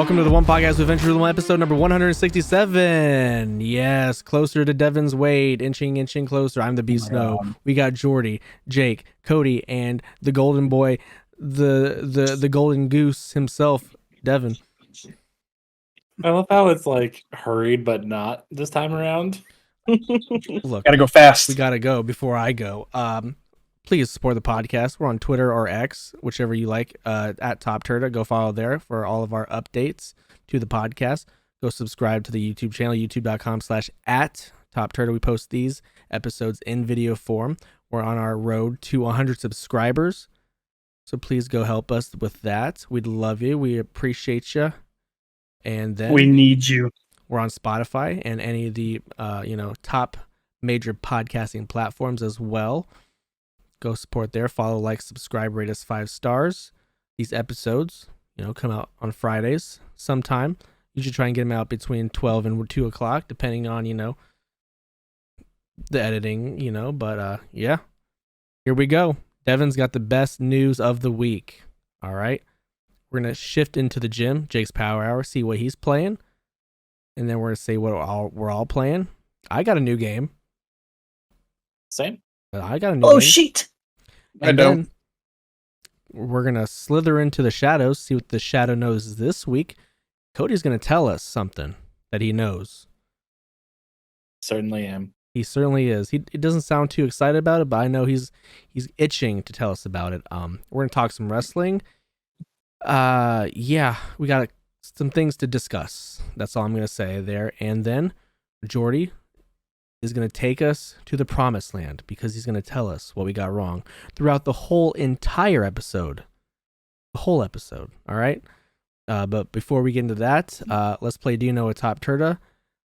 Welcome to the One Podcast with Adventure Room, episode number 167. Yes, closer to Devin's weight, inching closer. I'm the Beast Snow. We got Jordi, Jake, Cody, and the golden boy, the golden goose himself, Devin. I love how it's like hurried, but not this time around. Look, gotta go fast. We gotta go before I go. Please support the podcast. We're on Twitter or X, whichever you like, at TOPTERTA. Go follow there for all of our updates to the podcast. Go subscribe to the YouTube channel, youtube.com/@TOPTERTA. We post these episodes in video form. We're on our road to 100 subscribers. So please go help us with that. We'd love you. We appreciate you. And then we need you. We're on Spotify and any of the top major podcasting platforms as well. Go support there. Follow, like, subscribe, rate us 5 stars. These episodes, come out on Fridays sometime. You should try and get them out between 12 and 2 o'clock, depending on, the editing, But, yeah. Here we go. Devin's got the best news of the week. All right. We're going to shift into the gym, Jake's Power Hour, see what he's playing. And then we're going to say what we're all playing. I got a new game. Same. I got a new game. Oh, shit. And then we're going to slither into the shadows, see what the shadow knows this week. Cody's going to tell us something that he knows. Certainly am. He certainly is. He doesn't sound too excited about it, but I know he's itching to tell us about it. We're going to talk some wrestling. Yeah, we got some things to discuss. That's all I'm going to say there. And then Jordi is going to take us to the promised land because he's going to tell us what we got wrong throughout the whole entire episode. The whole episode, all right? But before we get into that, let's play Do You Knowuh TOPTERTA.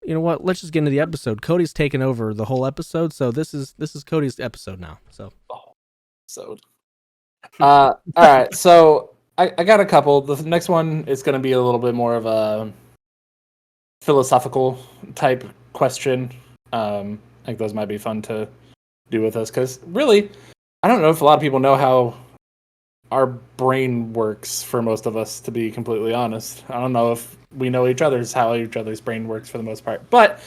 You know what? Let's just get into the episode. Cody's taken over the whole episode, so this is Cody's episode now. So, all right. So I got a couple. The next one is going to be a little bit more of a philosophical type question. I think those might be fun to do with us because really, I don't know if a lot of people know how our brain works for most of us, to be completely honest. I don't know if we know how each other's brain works for the most part. But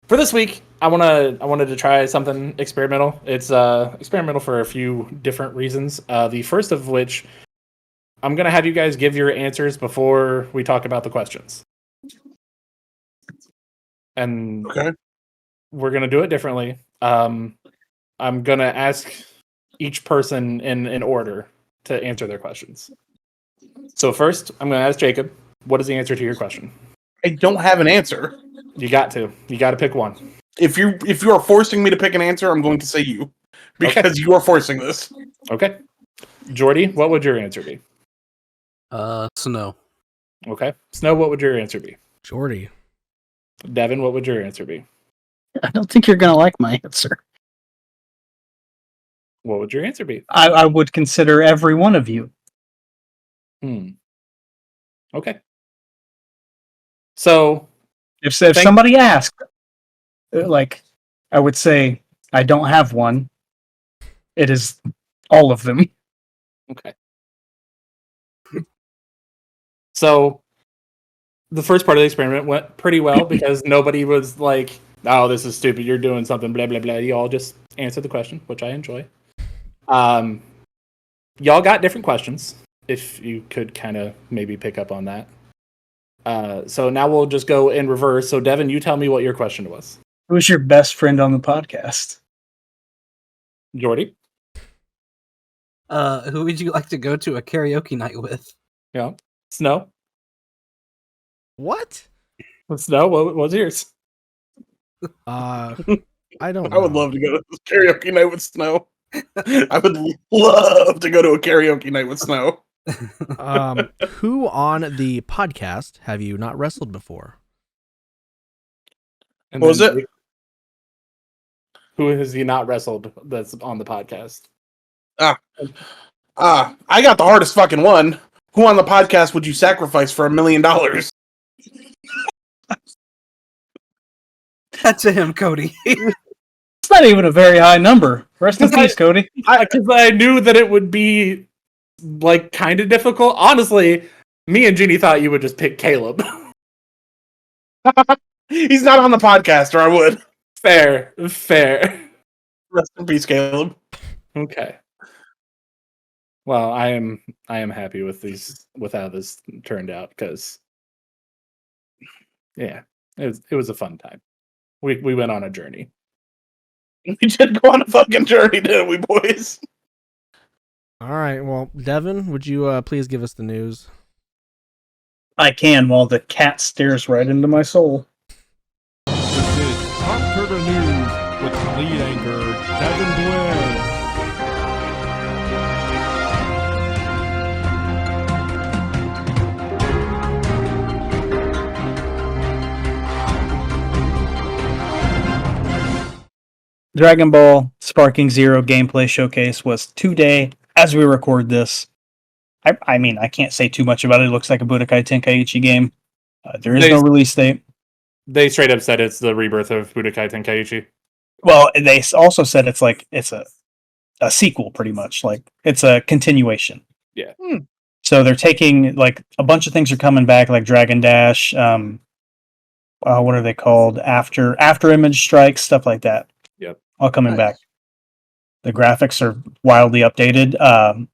for this week, I wanted to try something experimental. It's experimental for a few different reasons. The first of which, I'm going to have you guys give your answers before we talk about the questions. And Okay. We're going to do it differently. I'm going to ask each person in order to answer their questions. So first, I'm going to ask Jacob, what is the answer to your question? I don't have an answer. You got to pick one. If you are forcing me to pick an answer, I'm going to say you. Because you are forcing this. Okay. Jordi, what would your answer be? Snow. Okay. Snow, what would your answer be? Jordi. Devin, what would your answer be? I don't think you're going to like my answer. What would your answer be? I would consider every one of you. Okay. So, If somebody asked, I would say, I don't have one. It is all of them. Okay. So, the first part of the experiment went pretty well because nobody was like, oh, this is stupid, you're doing something, blah, blah, blah. You all just answered the question, which I enjoy. Y'all got different questions, if you could kind of maybe pick up on that. So now we'll just go in reverse. So, Devin, you tell me what your question was. Who's your best friend on the podcast? Jordi? Who would you like to go to a karaoke night with? Yeah. Snow? What? Snow, what was yours? I don't know. I would love to go to this karaoke night with Snow. I would love to go to a karaoke night with Snow. Who on the podcast have you not wrestled before? And What was then it? Who has he not wrestled that's on the podcast? I got the hardest fucking one. Who on the podcast would you sacrifice for $1 million? That's to him, Cody. It's not even a very high number. Rest in peace, Cody. Because I knew that it would be like kind of difficult. Honestly, Me and Jeannie thought you would just pick Caleb. He's not on the podcast, or I would. Fair. Rest in peace, Caleb. Okay. Well, I am happy with how this turned out, because yeah, it was a fun time. We went on a journey. We did go on a fucking journey, didn't we, boys? All right. Well, Devin, would you please give us the news? I can while the cat stares right into my soul. This is TOPTERTA News with lead anchor Devin Blizz. Dragon Ball Sparking Zero gameplay showcase was today as we record this. I mean, I can't say too much about it. It looks like a Budokai Tenkaichi game. There is no release date. They straight up said it's the rebirth of Budokai Tenkaichi. Well, they also said it's a sequel, pretty much. Like, it's a continuation. Yeah. So they're taking, like, a bunch of things are coming back, like Dragon Dash, what are they called? After Image Strikes, stuff like that. Yep. All coming back. The graphics are wildly updated.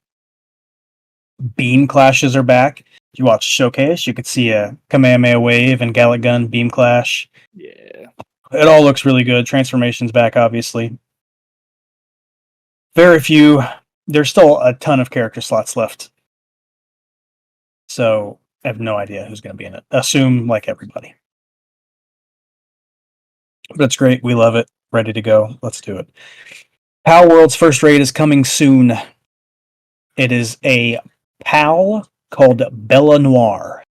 Beam clashes are back. If you watch Showcase, you could see a Kamehameha Wave and Gallic Gun Beam Clash. Yeah. It all looks really good. Transformation's back, obviously. Very few. There's still a ton of character slots left. So I have no idea who's going to be in it. Assume like everybody. But it's great. We love it. Ready to go. Let's do it. Palworld's first raid is coming soon. It is a PAL called Bella Noir.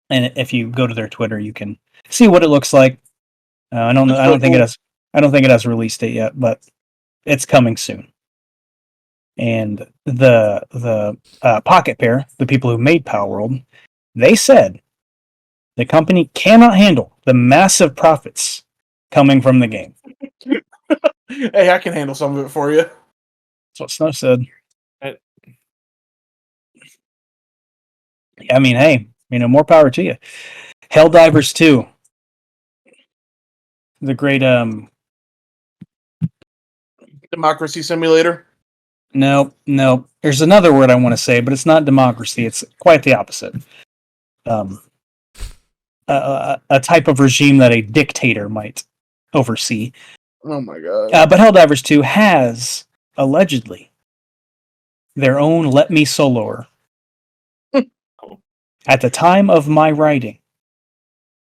And if you go to their Twitter, you can see what it looks like. I don't think it has a release date yet, but it's coming soon. And the Pocket Pair, the people who made Palworld, they said the company cannot handle the massive profits coming from the game. Hey, I can handle some of it for you. That's what Snow said. I mean, hey, more power to you. Helldivers 2. The great Democracy Simulator. No. There's another word I want to say, but it's not democracy. It's quite the opposite. A type of regime that a dictator might oversee. Oh my god. But Helldivers 2 has, allegedly, their own Let Me Soloer. At the time of my writing,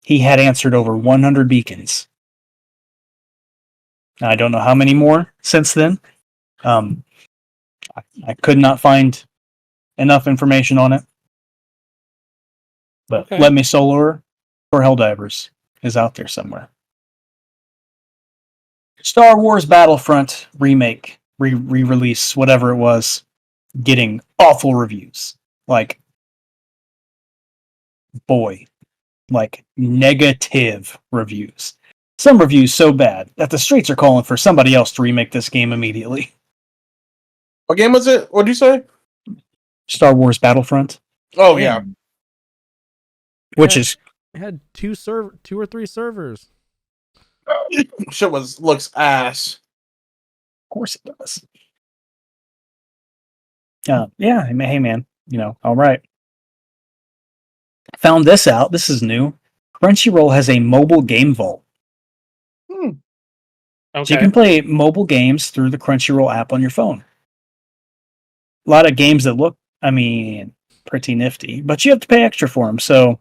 he had answered over 100 beacons. Now, I don't know how many more since then. I could not find enough information on it. But Let Me Soloer for Helldivers is out there somewhere. Star Wars Battlefront remake, re-release, whatever it was, getting awful reviews. Like negative reviews. Some reviews so bad that the streets are calling for somebody else to remake this game immediately. What game was it? What'd you say? Star Wars Battlefront. Oh, yeah. Which is... It had two or three servers. Shit looks ass. Of course it does. Yeah, hey man, all right. Found this out. This is new. Crunchyroll has a mobile game vault. Okay. So you can play mobile games through the Crunchyroll app on your phone. A lot of games that look, pretty nifty, but you have to pay extra for them, so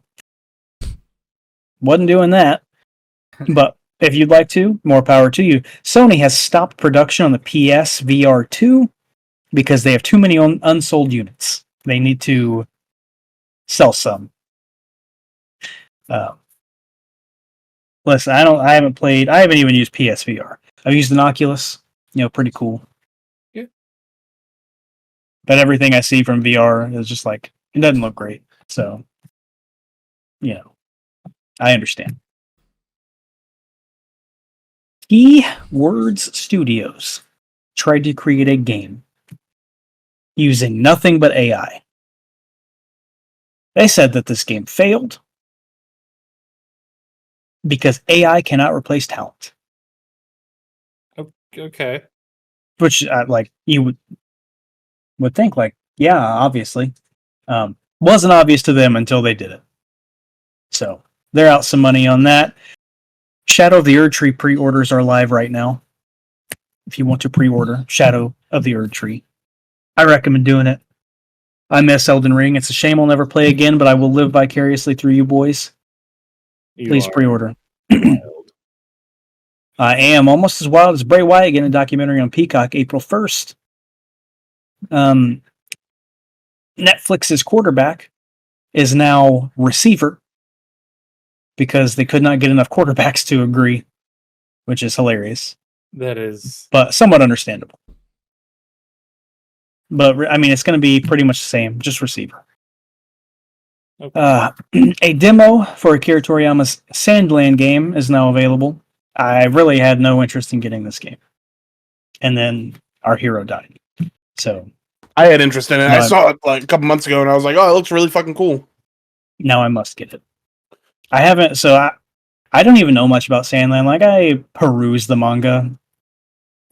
wasn't doing that. But if you'd like to, more power to you. Sony has stopped production on the PS VR 2 because they have too many unsold units. They need to sell some. Listen, I haven't even used PSVR. I've used an Oculus. Pretty cool. Yeah. But everything I see from VR is just like, it doesn't look great. So, I understand. Keywords Studios tried to create a game using nothing but AI. They said that this game failed because AI cannot replace talent. Okay. Which, like, you would think, like, yeah, obviously. Wasn't obvious to them until they did it. So, they're out some money on that. Shadow of the Erdtree pre-orders are live right now. If you want to pre-order Shadow of the Erdtree, I recommend doing it. I miss Elden Ring. It's a shame I'll never play again, but I will live vicariously through you boys. Please pre-order. Wild. I am almost as wild as Bray Wyatt getting a documentary on Peacock April 1st. Netflix's quarterback is now receiver because they could not get enough quarterbacks to agree, which is hilarious, That is. but somewhat understandable. But I mean, it's going to be pretty much the same, just receiver. Okay. A demo for Akira Toriyama's Sandland game is now available. I really had no interest in getting this game. And then our hero died. So I had interest in it. I But- saw it like a couple months ago, and I was like, "Oh, it looks really fucking cool." now I must get it. I haven't, so I don't even know much about Sandland. Like, I perused the manga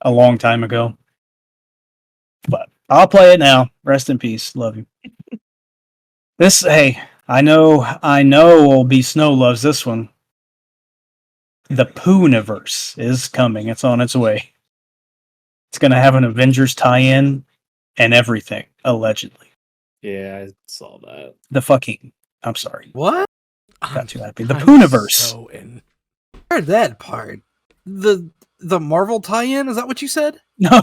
a long time ago. But I'll play it now. Rest in peace. Love you. Hey, I know old B Snow loves this one. The Poohniverse is coming. It's on its way. It's going to have an Avengers tie-in and everything, allegedly. Yeah, I saw that. I'm sorry. What? Got too happy. The I'm Poohniverse. so in. I heard that part. The Marvel tie-in? Is that what you said? No.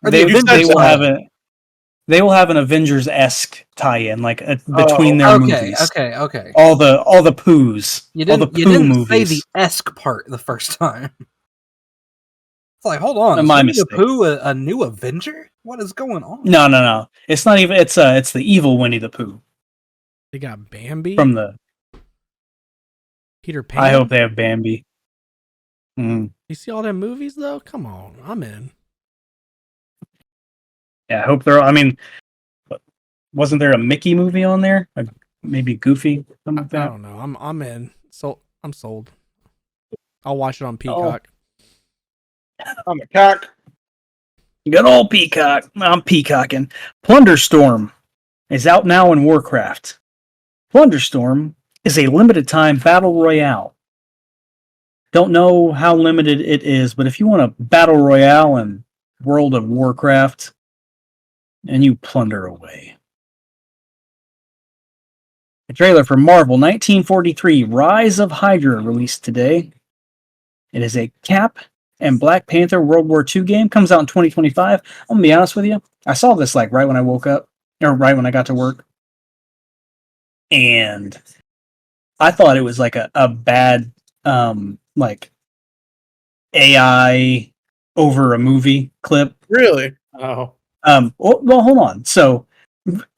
Or They, the Avengers they will tie-in? they will have an Avengers-esque tie-in, like between their movies. Okay. All the poos. You all the didn't, you poo didn't movies. say the esque part the first time. It's like, hold on, My is Winnie the mistake. Pooh a new Avenger? What is going on? No. It's not even. It's the evil Winnie the Pooh They got Bambi from the. Peter Pan. I hope they have Bambi. Mm. You see all them movies though? Come on, I'm in. Yeah, I hope they're. I mean, wasn't there a Mickey movie on there? Maybe Goofy, something like I that. don't know. I'm in. So I'm sold. I'll watch it on Peacock. I'm a cock. Good old Peacock. I'm peacocking. Plunderstorm is out now in Warcraft. Plunderstorm is a limited time battle royale. Don't know how limited it is, but if you want a battle royale in World of Warcraft, and you plunder away. A trailer for Marvel 1943 Rise of Hydra released today. It is a Cap and Black Panther World War II game. Comes out in 2025. I'm going to be honest with you. I saw this like right when I woke up, or right when I got to work. And I thought it was like a bad like AI over a movie clip. Really? Oh. Well, hold on. So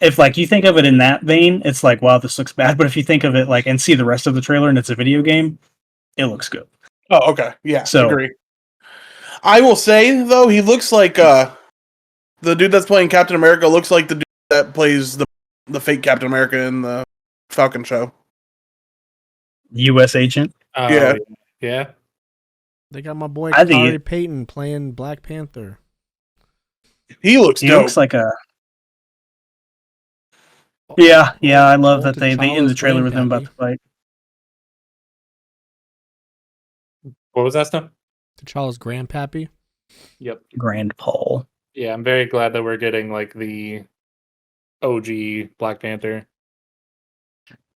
if like you think of it in that vein, it's like, wow, this looks bad. But if you think of it like and see the rest of the trailer and it's a video game, it looks good. Oh, okay. Yeah, So- agree. I will say though, he looks like the dude that's playing Captain America looks like the dude that plays the fake Captain America in the Falcon show. U.S. agent. Yeah. Yeah. They got my boy I think Corey it- Payton playing Black Panther. He looks He dope. looks like a. Yeah. I love that they end the T'Challa's trailer with him about grandpappy. to fight. What was that stuff? T'Challa's grandpappy. Yep. Grand Paul. Yeah, I'm very glad that we're getting like the OG Black Panther.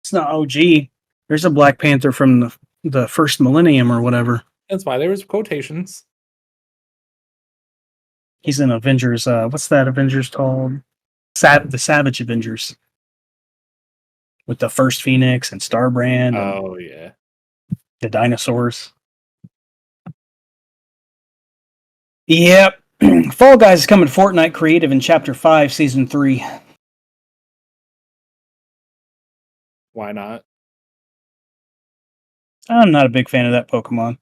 It's not OG. There's a Black Panther from the first millennium or whatever. That's why there was quotations. He's in Avengers. What's that Avengers called? The Savage Avengers. With the first Phoenix and Starbrand and Oh yeah. the dinosaurs. Yep. Fall Guys is coming to Fortnite Creative in Chapter 5, Season 3. Why not? I'm not a big fan of that Pokemon.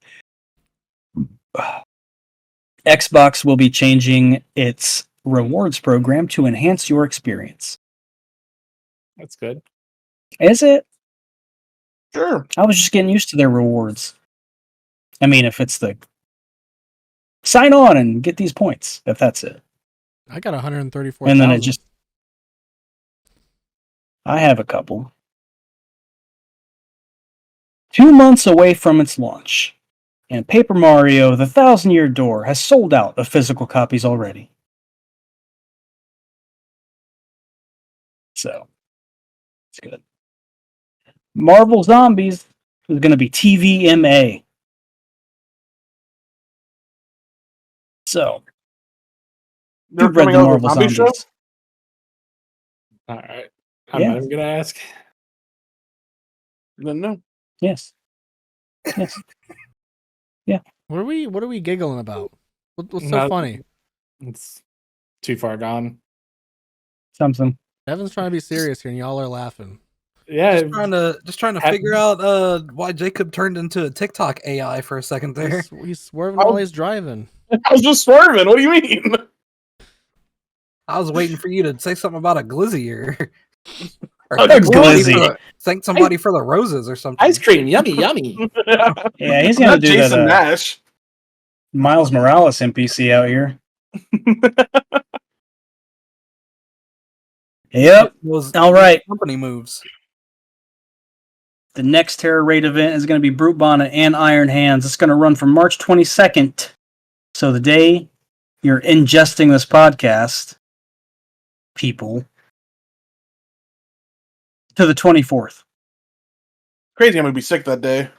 Xbox will be changing its rewards program to enhance your experience. That's good. Is it? Sure. I was just getting used to their rewards. I mean, if it's the sign on and get these points, if that's it. I got 134,000. And then it just... I have a couple. 2 months away from its launch, and Paper Mario: The Thousand-Year Door has sold out of physical copies already. So, it's good. Marvel Zombies is going to be TVMA. So, They're you've read coming the out with a Marvel zombie Zombies. show? All right. I'm Yeah. not even gonna ask. Didn't know. Yes. Yes. What are we giggling about? What's so Not- funny? It's too far gone. Something. Evan's trying to be serious here, and y'all are laughing. Yeah. Just trying to Have- figure out why Jacob turned into a TikTok AI for a second there. He's swerving Oh. while he's driving. I was just swerving. What do you mean? I was waiting for you to say something about a glizzy or A glizzy. Thank somebody for the roses or something. Ice cream, yummy, yummy. Yeah, he's going to Not do Jason that Nash. Miles Morales NPC out here. Yep. Those All right. company moves. The next Terror Raid event is going to be Brute Bonnet and Iron Hands. It's going to run from March 22nd. So the day you're ingesting this podcast, people, to the 24th. Crazy, I'm gonna be sick that day.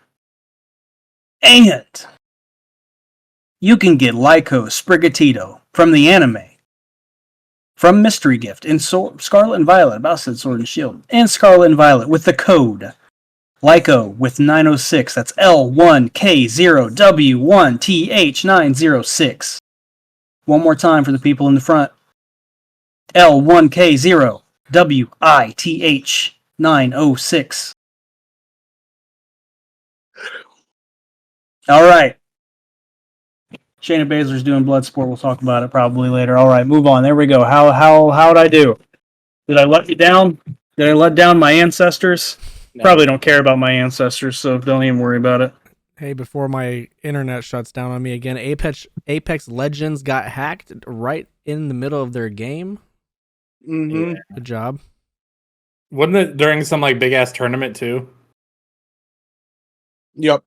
And you can get Lyco Sprigatito from the anime, from Mystery Gift in Scarlet and Violet, Bastard Sword and Shield, and Scarlet and Violet with the code Lyco with 906. That's L1K0W1TH906. One more time for the people in the front. L1K0WITH906. All right. Shayna Baszler's doing Bloodsport. We'll talk about it probably later. All right, move on. There we go. How'd I do? Did I let you down? Did I let down my ancestors? No. Probably don't care about my ancestors, so don't even worry about it. Hey, before my internet shuts down on me again, Apex Legends got hacked right in the middle of their game. Mm-hmm. Good job. Wasn't it during some like big ass tournament too? Yep.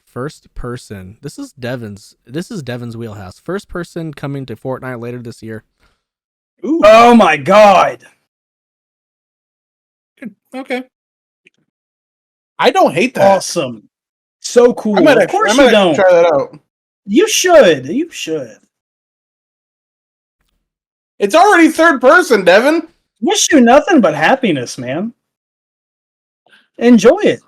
First person. This is Devin's wheelhouse. First person coming to Fortnite later this year. Ooh. Oh my god! Okay. I don't hate that. Awesome. So cool. I might Of actually, course I might you actually don't. try that out. You should. You should. It's already third person, Devin. Wish you nothing but happiness, man. Enjoy it.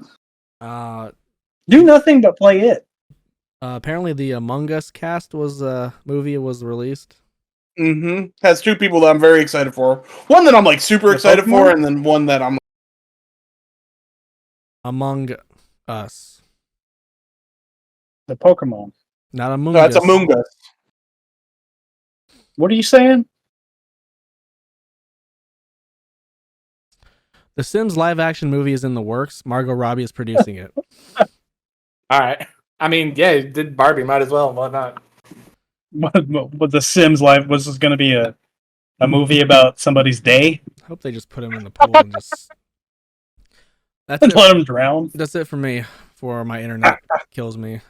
Do nothing but play it. Apparently the Among Us cast movie was released. Mm-hmm. Has two people that I'm very excited for. One that I'm like super The excited Pokemon? for, and then one that I'm Among Us. The Pokemon. Not Among no, Us. it's Among Us. What are you saying? The Sims live action movie is in the works. Margot Robbie is producing it. All right. I mean, yeah, it did Barbie. Might as well. Why not? What the Sims life was going to be a movie about somebody's day? I hope they just put him in the pool and just. That's And it. let him drown. That's it for me. For my internet kills me.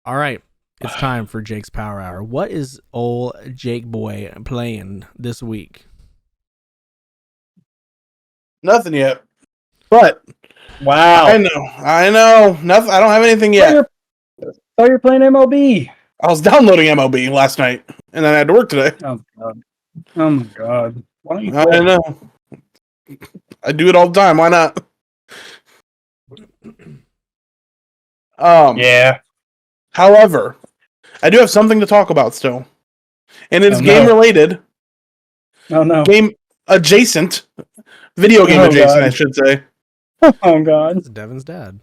All right, it's time for Jake's Power Hour. What is old Jake boy playing this week? Nothing yet. But Wow. I know. Nothing. I don't have anything yet. Thought you were playing MLB. I was downloading MLB last night, and then I had to work today. Oh god. Oh my god. Why don't you I quit? know. I do it all the time. Why not? Yeah. However, I do have something to talk about still, and it's Oh, game no. related, Oh no. game adjacent, video game Oh, adjacent, God. I should say. Oh god. It's Devin's dad.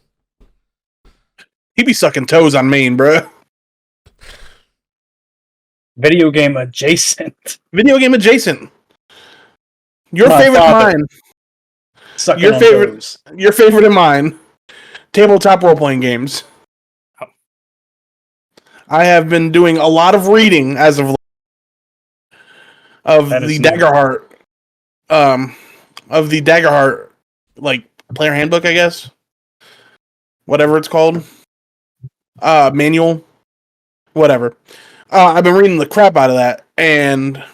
He be sucking toes on Maine, bro. Video game adjacent. Video game adjacent. Your My favorite, father. mine. Sucking Your on favorite- toes. Your favorite and mine. Tabletop role playing games. Oh. I have been doing a lot of reading as of That is the new. Daggerheart, like player handbook, I guess, whatever it's called, manual, whatever. I've been reading the crap out of that, and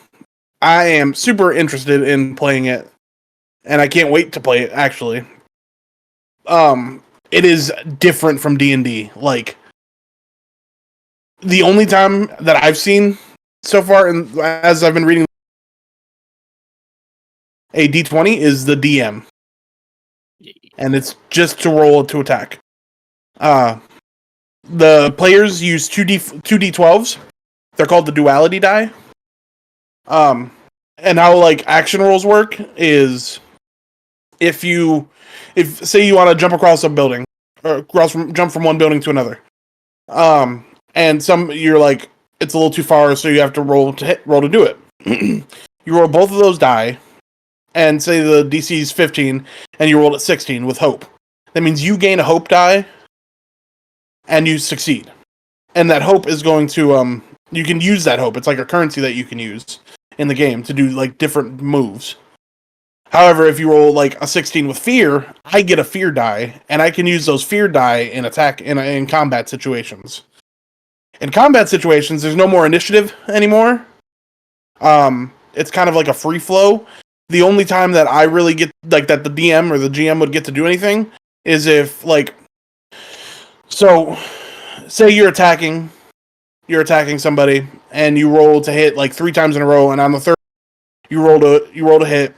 I am super interested in playing it, and I can't wait to play it. Actually, it is different from D&D. Like, the only time that I've seen so far, and as I've been reading, a D20 is the DM, and it's just to roll to attack. The players use 2d12s. They're called the duality die. And how like action rolls work is if say you want to jump across a building or jump from one building to another, and you're like it's a little too far, so you have to roll to do it. You roll both of those die, and say the DC is 15, and you rolled at 16 with hope. That means you gain a hope die, and you succeed. And that hope is going to you can use that hope. It's like a currency that you can use in the game to do like different moves. However, if you roll like a 16 with fear, I get a fear die, and I can use those fear die in attack in combat situations. In combat situations, there's no more initiative anymore. It's kind of like a free flow. The only time that I really get like that the DM or the GM would get to do anything is if like, so say you're attacking somebody and you roll to hit like 3 times in a row, and on the third you roll to hit.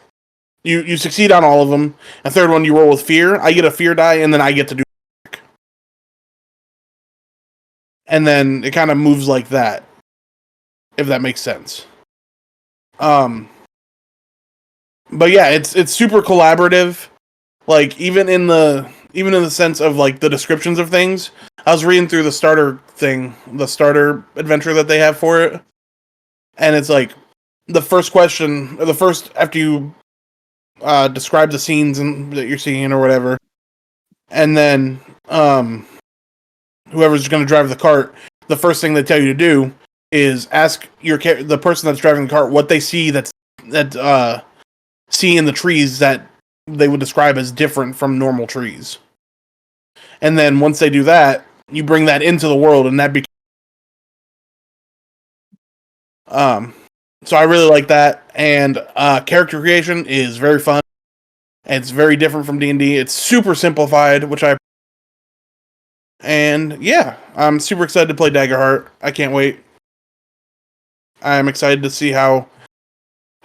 You succeed on all of them. And third one you roll with fear. I get a fear die, and then I get to do it. And then it kind of moves like that, if that makes sense. But yeah, it's super collaborative. Like even in the sense of like the descriptions of things. I was reading through the starter adventure that they have for it, and it's like the first question, or the first after you describe the scenes that you're seeing or whatever, and then whoever's going to drive the cart, the first thing they tell you to do is ask the person that's driving the cart what they see see in the trees that they would describe as different from normal trees. And then once they do that, you bring that into the world, and that so I really like that. And character creation is very fun. It's very different from D&D. It's super simplified, and yeah, I'm super excited to play Daggerheart. I can't wait. I'm excited to see how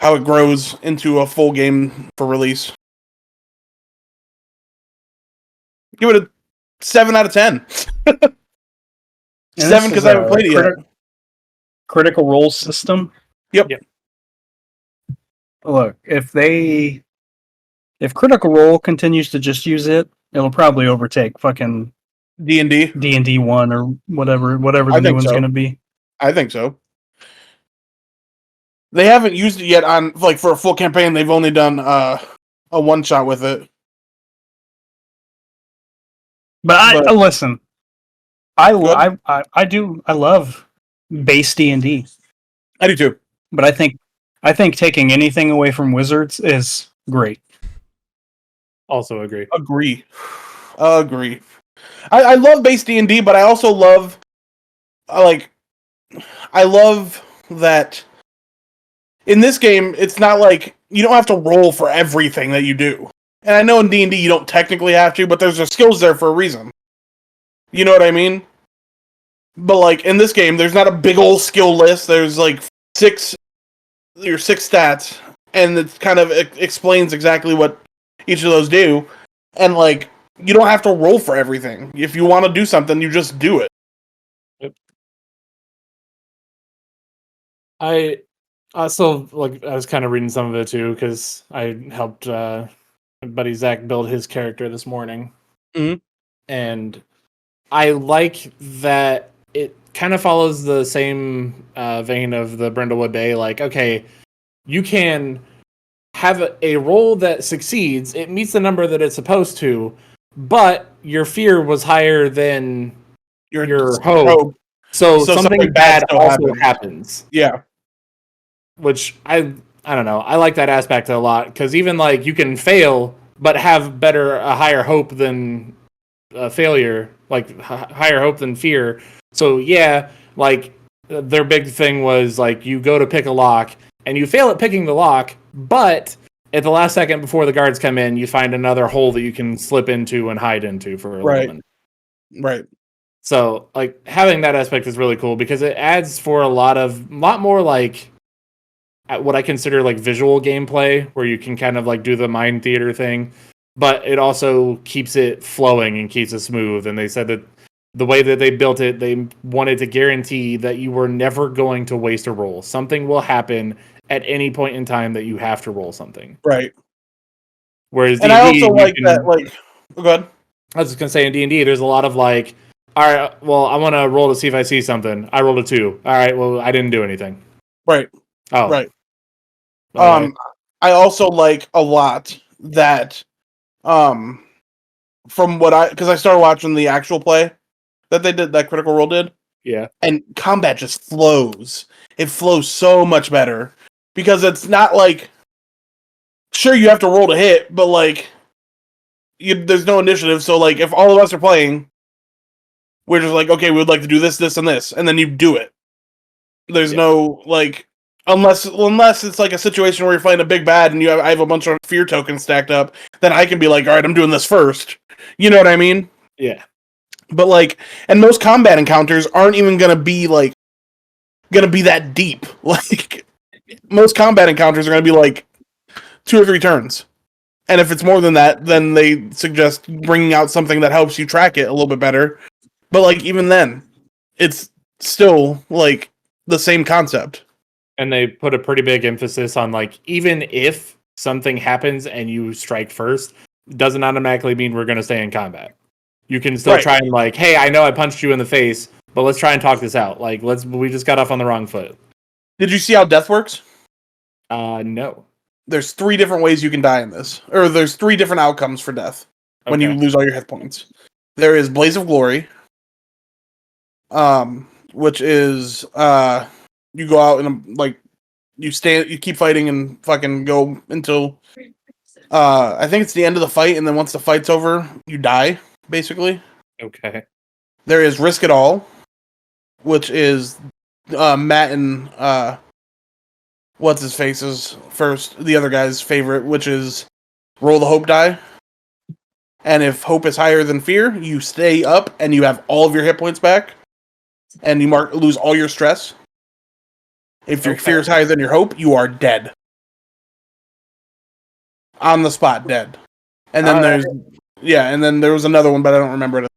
it grows into a full game for release. Give it a 7 out of 10. 7 because I haven't played it yet. Critical Role system. Yep. Look, if Critical Role continues to just use it, it'll probably overtake fucking D&D. D&D 1 or whatever the new one's going to be. I think so. They haven't used it yet on like for a full campaign. They've only done a one shot with it. But listen, I love base D&D. I do too. But I think taking anything away from Wizards is great. Also agree. Agree. I love base D&D, but I also love I love that in this game it's not like you don't have to roll for everything that you do. And I know in D&D you don't technically have to, but there's skills there for a reason. You know what I mean? But like in this game there's not a big old skill list. There's like 6 stats, and it kind of explains exactly what each of those do. And like you don't have to roll for everything. If you want to do something, you just do it. Yep. I also like. I was kind of reading some of it too because I helped my buddy Zach build his character this morning, Mhm. and I like that it kind of follows the same vein of the Brindlewood Bay. Like, okay, you can have a roll that succeeds, it meets the number that it's supposed to, but your fear was higher than your hope. So something bad still also happens. Yeah. Which I don't know. I like that aspect a lot because even like you can fail but have a higher hope than failure, like higher hope than fear. So yeah, like their big thing was like you go to pick a lock and you fail at picking the lock, but at the last second before the guards come in, you find another hole that you can slip into and hide into for a little minute. Right. So like having that aspect is really cool because it adds for a lot more like what I consider like visual gameplay where you can kind of like do the mind theater thing, but it also keeps it flowing and keeps it smooth. And they said that the way that they built it, they wanted to guarantee that you were never going to waste a roll. Something will happen at any point in time that you have to roll something. Right. Whereas And D&D, I also like that, like, oh, go ahead. I was just going to say in D&D, there's a lot of like, all right, well, I want to roll to see if I see something. I rolled a 2. All right, well, I didn't do anything. Right. Oh. Right. Okay. I also like a lot that, from what because I started watching the actual play that they did, that Critical Role did. Yeah. And combat just flows. It flows so much better because it's not like, sure, you have to roll to hit, but like, there's no initiative. So like, if all of us are playing, we're just like, okay, we would like to do this, this, and this, and then you do it. There's no like, unless it's like a situation where you're fighting a big bad and I have a bunch of fear tokens stacked up, then I can be like, all right, I'm doing this first. You know what I mean? Yeah. But like, and most combat encounters aren't even gonna be that deep. Like, most combat encounters are gonna be like 2 or 3 turns. And if it's more than that, then they suggest bringing out something that helps you track it a little bit better. But like, even then, it's still like the same concept. And they put a pretty big emphasis on like, even if something happens and you strike first, doesn't automatically mean we're going to stay in combat. You can still try and like, hey, I know I punched you in the face, but let's try and talk this out. Like, we just got off on the wrong foot. Did you see how death works? No. There's 3 different ways you can die in this, or there's 3 different outcomes for death when you lose all your hit points. There is Blaze of Glory, which is you go out and like you keep fighting and fucking go until I think it's the end of the fight, and then once the fight's over, you die basically. Okay. There is Risk It All, which is Matt and what's his face's first, the other guy's favorite, which is roll the hope die. And if hope is higher than fear, you stay up and you have all of your hit points back, and you lose all your stress. If your fear is higher than your hope, you are dead. On the spot, dead. And then and then there was another one, but I don't remember it.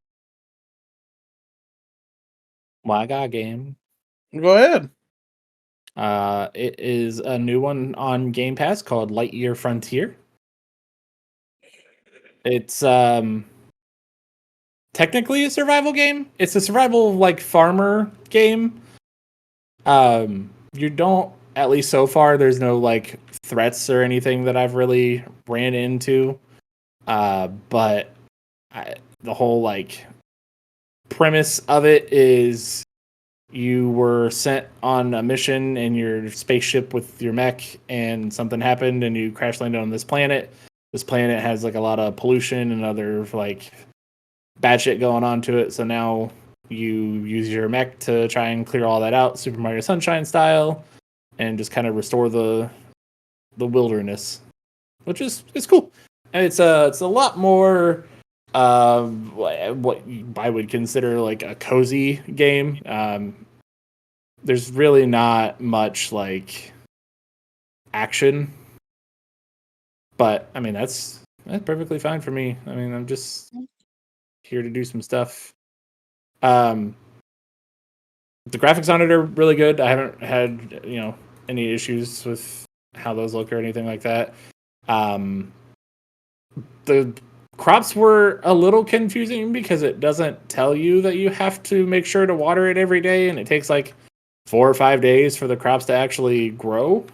My God game. Go ahead. It is a new one on Game Pass called Lightyear Frontier. It's technically a survival game. It's a survival like farmer game. You don't, at least so far, there's no like threats or anything that I've really ran into. But the whole like premise of it is you were sent on a mission in your spaceship with your mech, and something happened, and you crash landed on this planet. This planet has like a lot of pollution and other like bad shit going on to it. So now you use your mech to try and clear all that out, Super Mario Sunshine style, and just kind of restore the wilderness, which is cool. And it's a lot more what I would consider like a cozy game. There's really not much like action, but I mean that's perfectly fine for me. I mean, I'm just here to do some stuff. The graphics on it are really good. I haven't had any issues with how those look or anything like that. The crops were a little confusing because it doesn't tell you that you have to make sure to water it every day, and it takes like 4 or 5 days for the crops to actually grow.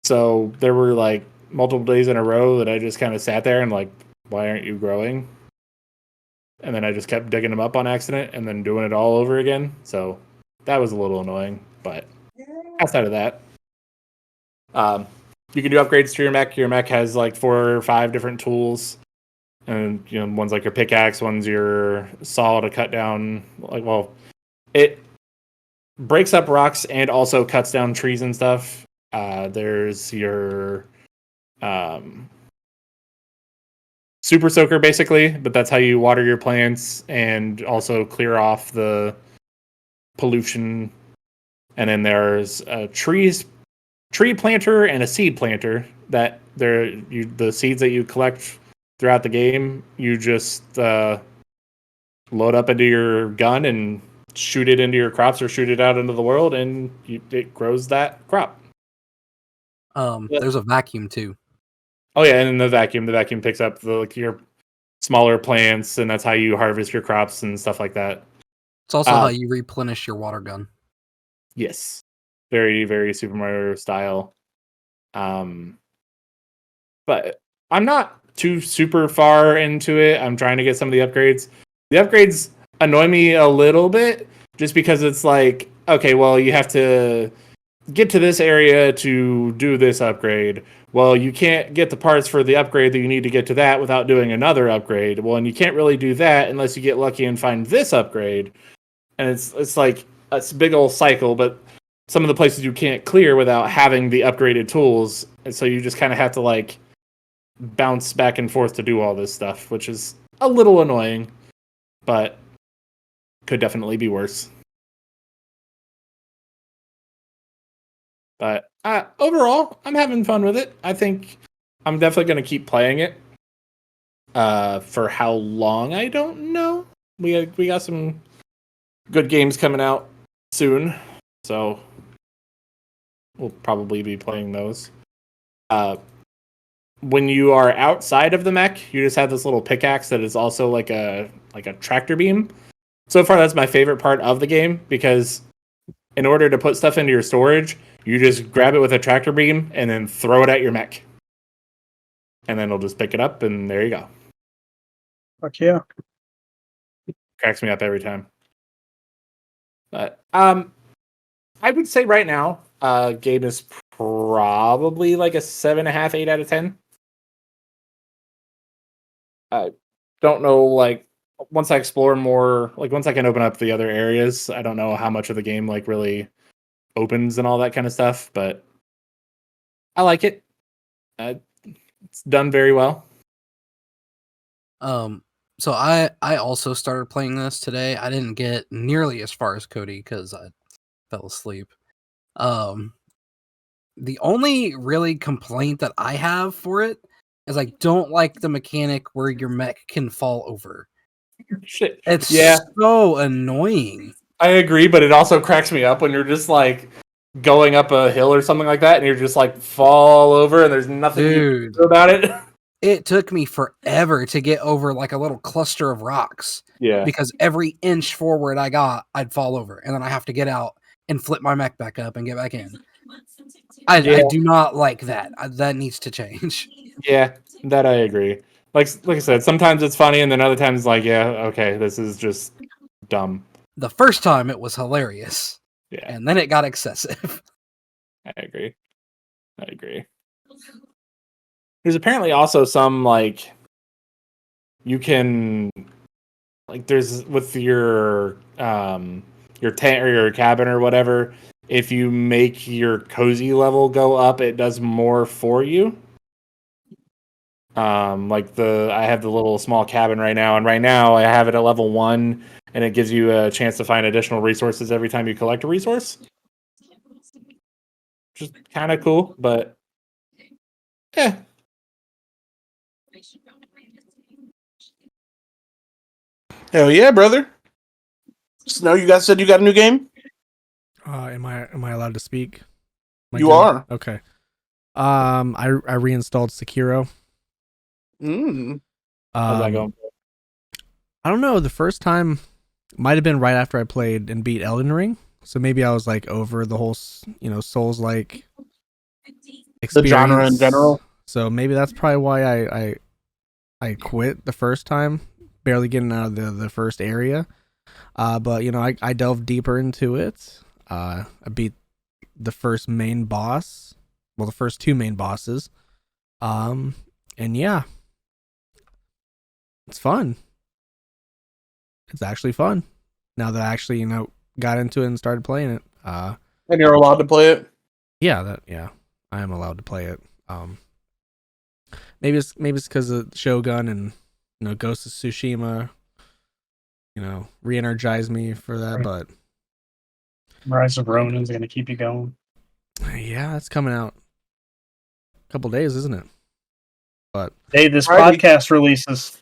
So there were like multiple days in a row that I just kind of sat there and like, why aren't you growing? And then I just kept digging them up on accident and then doing it all over again. So that was a little annoying. But outside of that, you can do upgrades to your mech. Your mech has like 4 or 5 different tools. And one's like your pickaxe, one's your saw to cut down. It breaks up rocks and also cuts down trees and stuff. There's your super soaker, basically, but that's how you water your plants and also clear off the pollution. And then there's a tree planter and a seed planter that the seeds that you collect throughout the game, you just load up into your gun and shoot it into your crops or shoot it out into the world, and it grows that crop. There's a vacuum too. Oh yeah, and the vacuum picks up your smaller plants, and that's how you harvest your crops and stuff like that. It's also how you replenish your water gun. Yes, very very Super Mario style. But I'm not too super far into it. I'm trying to get some of the upgrades. The upgrades annoy me a little bit just because it's like, okay, well, you have to get to this area to do this upgrade. Well, you can't get the parts for the upgrade that you need to get to that without doing another upgrade. Well, and you can't really do that unless you get lucky and find this upgrade. And it's like a big old cycle, but some of the places you can't clear without having the upgraded tools. And so you just kind of have to like bounce back and forth to do all this stuff, which is a little annoying, but could definitely be worse. But overall, I'm having fun with it. I think I'm definitely going to keep playing it. For how long, I don't know. We got some good games coming out soon, so we'll probably be playing those. When you are outside of the mech, you just have this little pickaxe that is also like a tractor beam. So far, that's my favorite part of the game, because in order to put stuff into your storage, you just grab it with a tractor beam and then throw it at your mech. And then it'll just pick it up, and there you go. Fuck yeah. Cracks me up every time. But I would say right now, game is probably like a 7.5, 8 out of 10. I don't know, like, once I explore more, like once I can open up the other areas, I don't know how much of the game like really opens and all that kind of stuff, but I like it. It's done very well. So I also started playing this today. I didn't get nearly as far as Cody because I fell asleep. The only really complaint that I have for it is I don't like the mechanic where your mech can fall over. Shit. It's Yeah, so annoying. I agree, but it also cracks me up when you're just like going up a hill or something like that, and you're just like fall over, and there's nothing you can do about it. It took me forever to get over like a little cluster of rocks. Yeah. Because every inch forward I got, I'd fall over. And then I have to get out and flip my mech back up and get back in. I do not like that. That needs to change. Yeah, that I agree. Like I said, sometimes it's funny, and then other times, like, yeah, okay, this is just dumb. The first time it was hilarious. Yeah. And then it got excessive. I agree. There's apparently also some, like, you can, like, there's with your tent or your cabin or whatever, if you make your cozy level go up, it does more for you. Like I have the little small cabin right now, and right now I have it at level 1, and it gives you a chance to find additional resources every time you collect a resource. Which is kind of cool, but yeah. Hell yeah, brother. Snow, you guys said you got a new game? Am I allowed to speak? You are. Okay. I reinstalled Sekiro. How's that going? I don't know. The first time might have been right after I played and beat Elden Ring, so maybe I was like over the whole, Souls like experience. The genre in general. So maybe that's probably why I quit the first time, barely getting out of the first area. But I delved deeper into it. I beat the first main boss, well, the first two main bosses. And yeah, it's fun. It's actually fun now that I actually, got into it and started playing it. And you're allowed to play it? Yeah, I am allowed to play it. Maybe it's because of Shogun and Ghost of Tsushima, re-energized me for that. Right. But Rise of Ronin's going to keep you going. yeah, it's coming out a couple days, isn't it? But Hey, this Friday. podcast releases.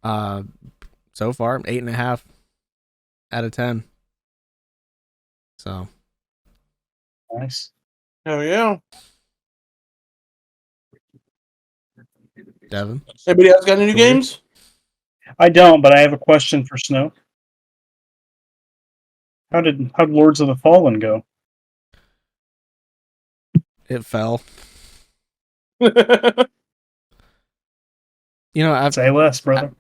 so far 8.5 out of 10. So Nice. Oh yeah. Devin, Anybody else got any new Jordi? games? I don't, but I have a question for Snow. How'd Lords of the Fallen go? it fell. That's Say less, brother.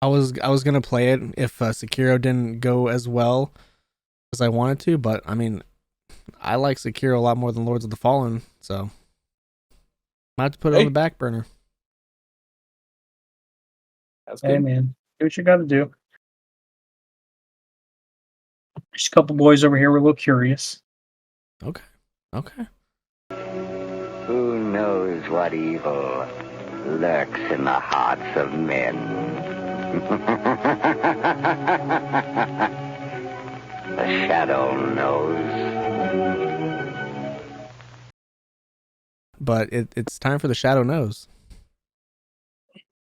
I was gonna play it if Sekiro didn't go as well as I wanted to, but I mean, I like Sekiro a lot more than Lords of the Fallen, so I have to put it on the back burner. Hey, good. man. Do what you got to do. Just a couple boys over here were a little curious. Okay. Who knows what evil lurks in the hearts of men? The shadow knows. But it's time for the Shadow Knows.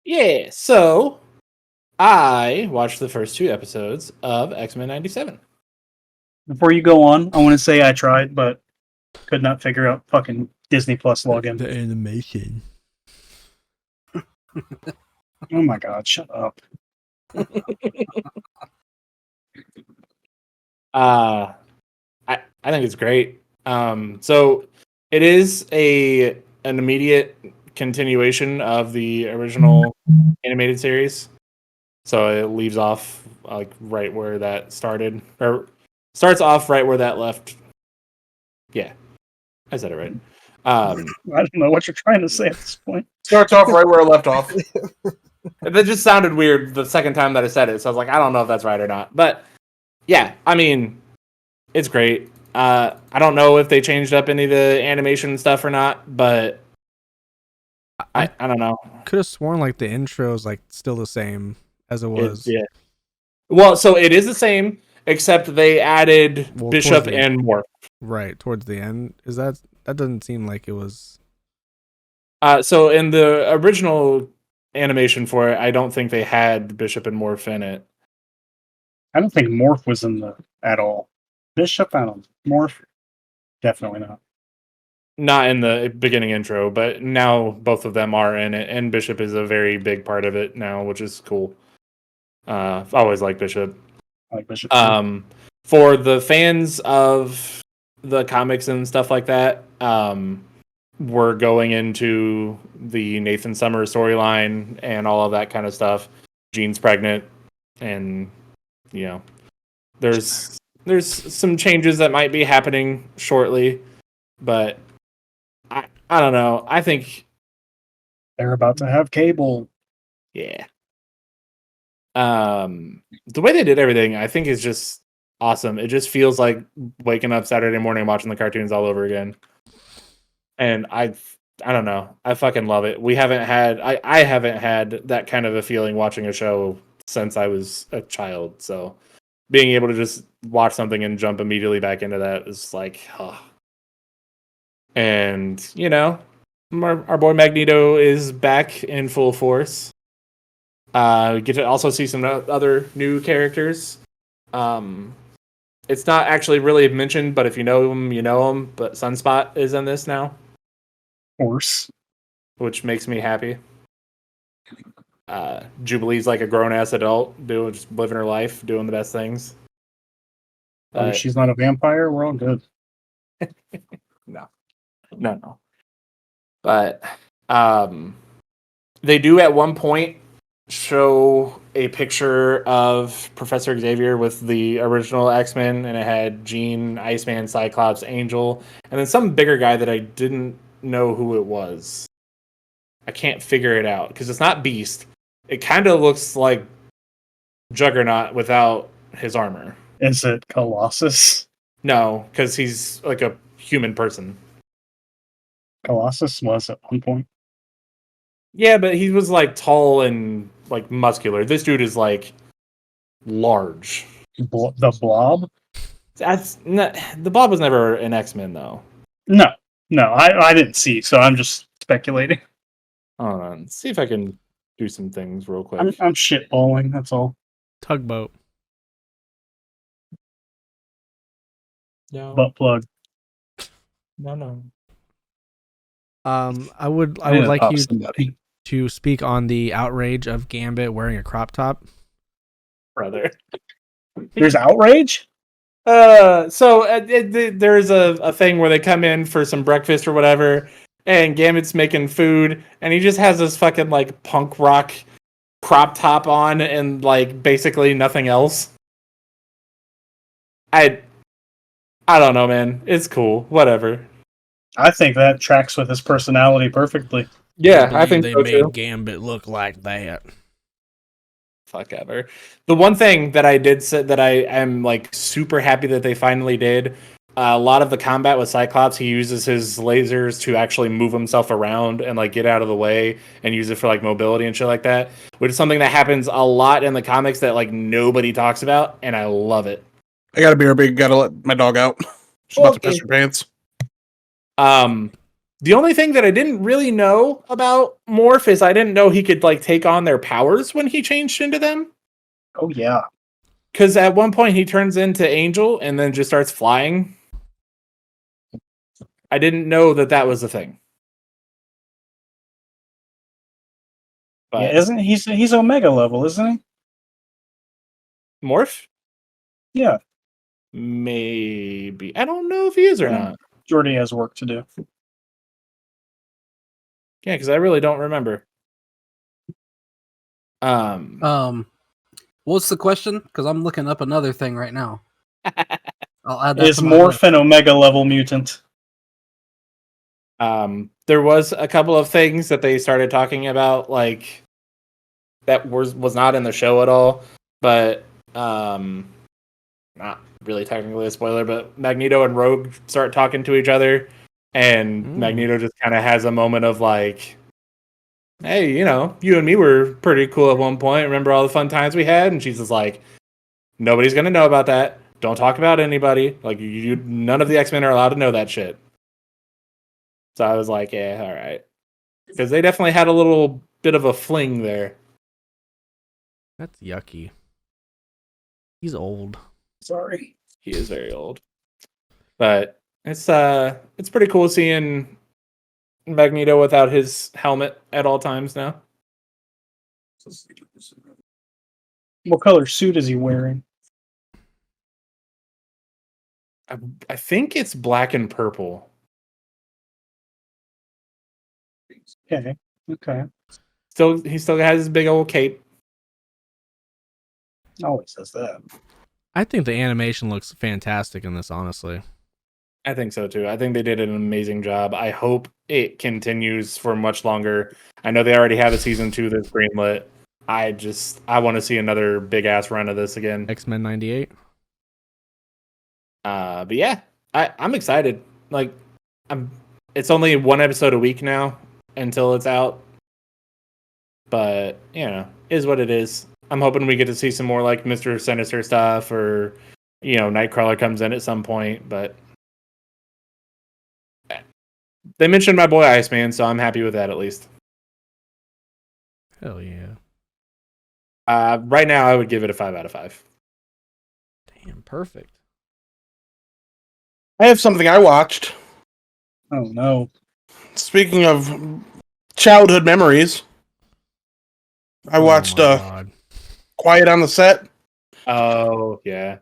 Yeah, so I watched the first 2 episodes of X-Men 97. Before you go on, I want to say I tried, but could not figure out fucking Disney Plus login. The animation. Oh my god, shut up. I think it's great. So it is an immediate continuation of the original animated series. So it leaves off like right where that started, or starts off right where that left. Yeah, I said it right. I don't know what you're trying to say at this point. Starts off right where it left off. That just sounded weird the second time that I said it, so I was like, I don't know if that's right or not. But yeah, I mean, it's great. I don't know if they changed up any of the animation stuff or not, but I don't know. Could have sworn like the intro is like still the same as it was. Yeah. Well, so it is the same, except they added Well, Bishop towards the- and Morph. Right towards the end. Is that doesn't seem like it was. So in the original animation for it, I don't think they had Bishop and Morph in it. I don't think Morph was in the at all. Bishop, I don't. Morph, definitely not. Not in the beginning intro, but now both of them are in it, and Bishop is a very big part of it now, which is cool. I've always liked Bishop. I like Bishop. For the fans of the comics and stuff like that, we're going into the Nathan Summers storyline and all of that kind of stuff. Jean's pregnant, and there's some changes that might be happening shortly, but I don't know. I think They're about to have cable. yeah. The way they did everything, I think, is just awesome. It just feels like waking up Saturday morning and watching the cartoons all over again. And I don't know. I fucking love it. I haven't had that kind of a feeling watching a show since I was a child. So being able to just watch something and jump immediately back into that is like, oh. And our boy Magneto is back in full force. We get to also see some other new characters. It's not actually really mentioned, but if you know him, you know him. But Sunspot is in this now, Of course. which makes me happy. Jubilee's like a grown-ass adult, just living her life, doing the best things. She's not a vampire. We're all good. No. But they do at one point show a picture of Professor Xavier with the original X-Men, and it had Jean, Iceman, Cyclops, Angel, and then some bigger guy that I didn't know who it was. I can't figure it out because it's not Beast. It kind of looks like Juggernaut without his armor. Is it Colossus? No, because he's like a human person. Colossus was at one point. Yeah, but he was like tall and like muscular. This dude is like large. The Blob? That's not, the Blob was never an X-Men though. No, I didn't see, so I'm just speculating. Hold on, see if I can do some things real quick. I'm shitballing. That's all. Tugboat. No, Butt plug. no. I would I need to like pop you somebody. to speak on the outrage of Gambit wearing a crop top. Brother. There's outrage? So there's a thing where they come in for some breakfast or whatever, and Gambit's making food, and he just has this fucking like punk rock crop top on and like basically nothing else. I don't know, man. It's cool. Whatever. I think that tracks with his personality perfectly. Yeah, Can't I think believe so they too. made Gambit look like that. Fuck ever. The one thing that I did say that I am like super happy that they finally did. A lot of the combat with Cyclops, he uses his lasers to actually move himself around and like get out of the way and use it for like mobility and shit like that, which is something that happens a lot in the comics that like nobody talks about, and I love it. I gotta be big. Gotta let my dog out. She's about to piss her pants. The only thing that I didn't really know about Morph is I didn't know he could like take on their powers when he changed into them. Oh yeah. Because at one point he turns into Angel and then just starts flying. I didn't know that was a thing. But Yeah, isn't he's Omega level, isn't he? Morph? Yeah. Maybe. I don't know if he is or not. Jordi has work to do. Yeah, because I really don't remember. What's the question? Because I'm looking up another thing right now. I'll add that Is Oh, to my list. Morph an Omega level mutant? There was a couple of things that they started talking about, like that was not in the show at all, but not really technically a spoiler, but Magneto and Rogue start talking to each other, and Magneto just kind of has a moment of like, hey, you know, you and me were pretty cool at one point. Remember all the fun times we had? And she's just like, nobody's gonna know about that. Don't talk about anybody. Like none of the X-Men are allowed to know that shit. So I was like, yeah, all right. Because they definitely had a little bit of a fling there. That's yucky. He's old. Sorry. He is very old. But it's pretty cool seeing Magneto without his helmet at all times now. What color suit is he wearing? I think it's black and purple. Okay. He still has his big old cape. Always says that. I think the animation looks fantastic in this, honestly. I think so too. I think they did an amazing job. I hope it continues for much longer. I know they already have a season 2 that's greenlit. I want to see another big ass run of this again. X-Men 98. But yeah, I'm excited. Like, it's only one episode a week now until it's out. But, you know, is what it is. I'm hoping we get to see some more like Mr. Sinister stuff, or, you know, Nightcrawler comes in at some point, but they mentioned my boy Iceman, so I'm happy with that at least. Hell yeah. Right now, I would give it a 5 out of 5. Damn, perfect. I have something I watched. Oh no. Speaking of childhood memories, I watched Oh my God. Quiet on the Set. Oh yeah.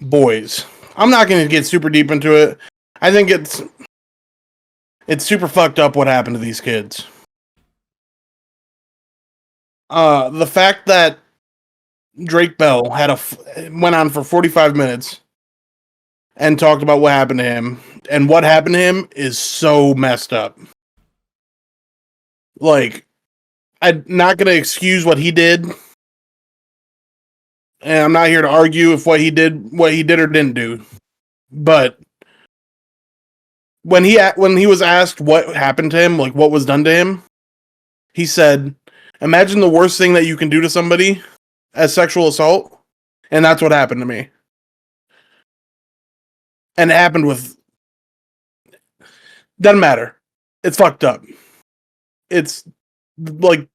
Boys. I'm not going to get super deep into it. I think it's super fucked up what happened to these kids. The fact that Drake Bell went on for 45 minutes and talked about what happened to him, and what happened to him is so messed up. Like, I'm not going to excuse what he did, and I'm not here to argue if what he did or didn't do. But when he was asked what happened to him, like what was done to him, he said, "Imagine the worst thing that you can do to somebody as sexual assault, and that's what happened to me." And it happened with... Doesn't matter. It's fucked up. It's like...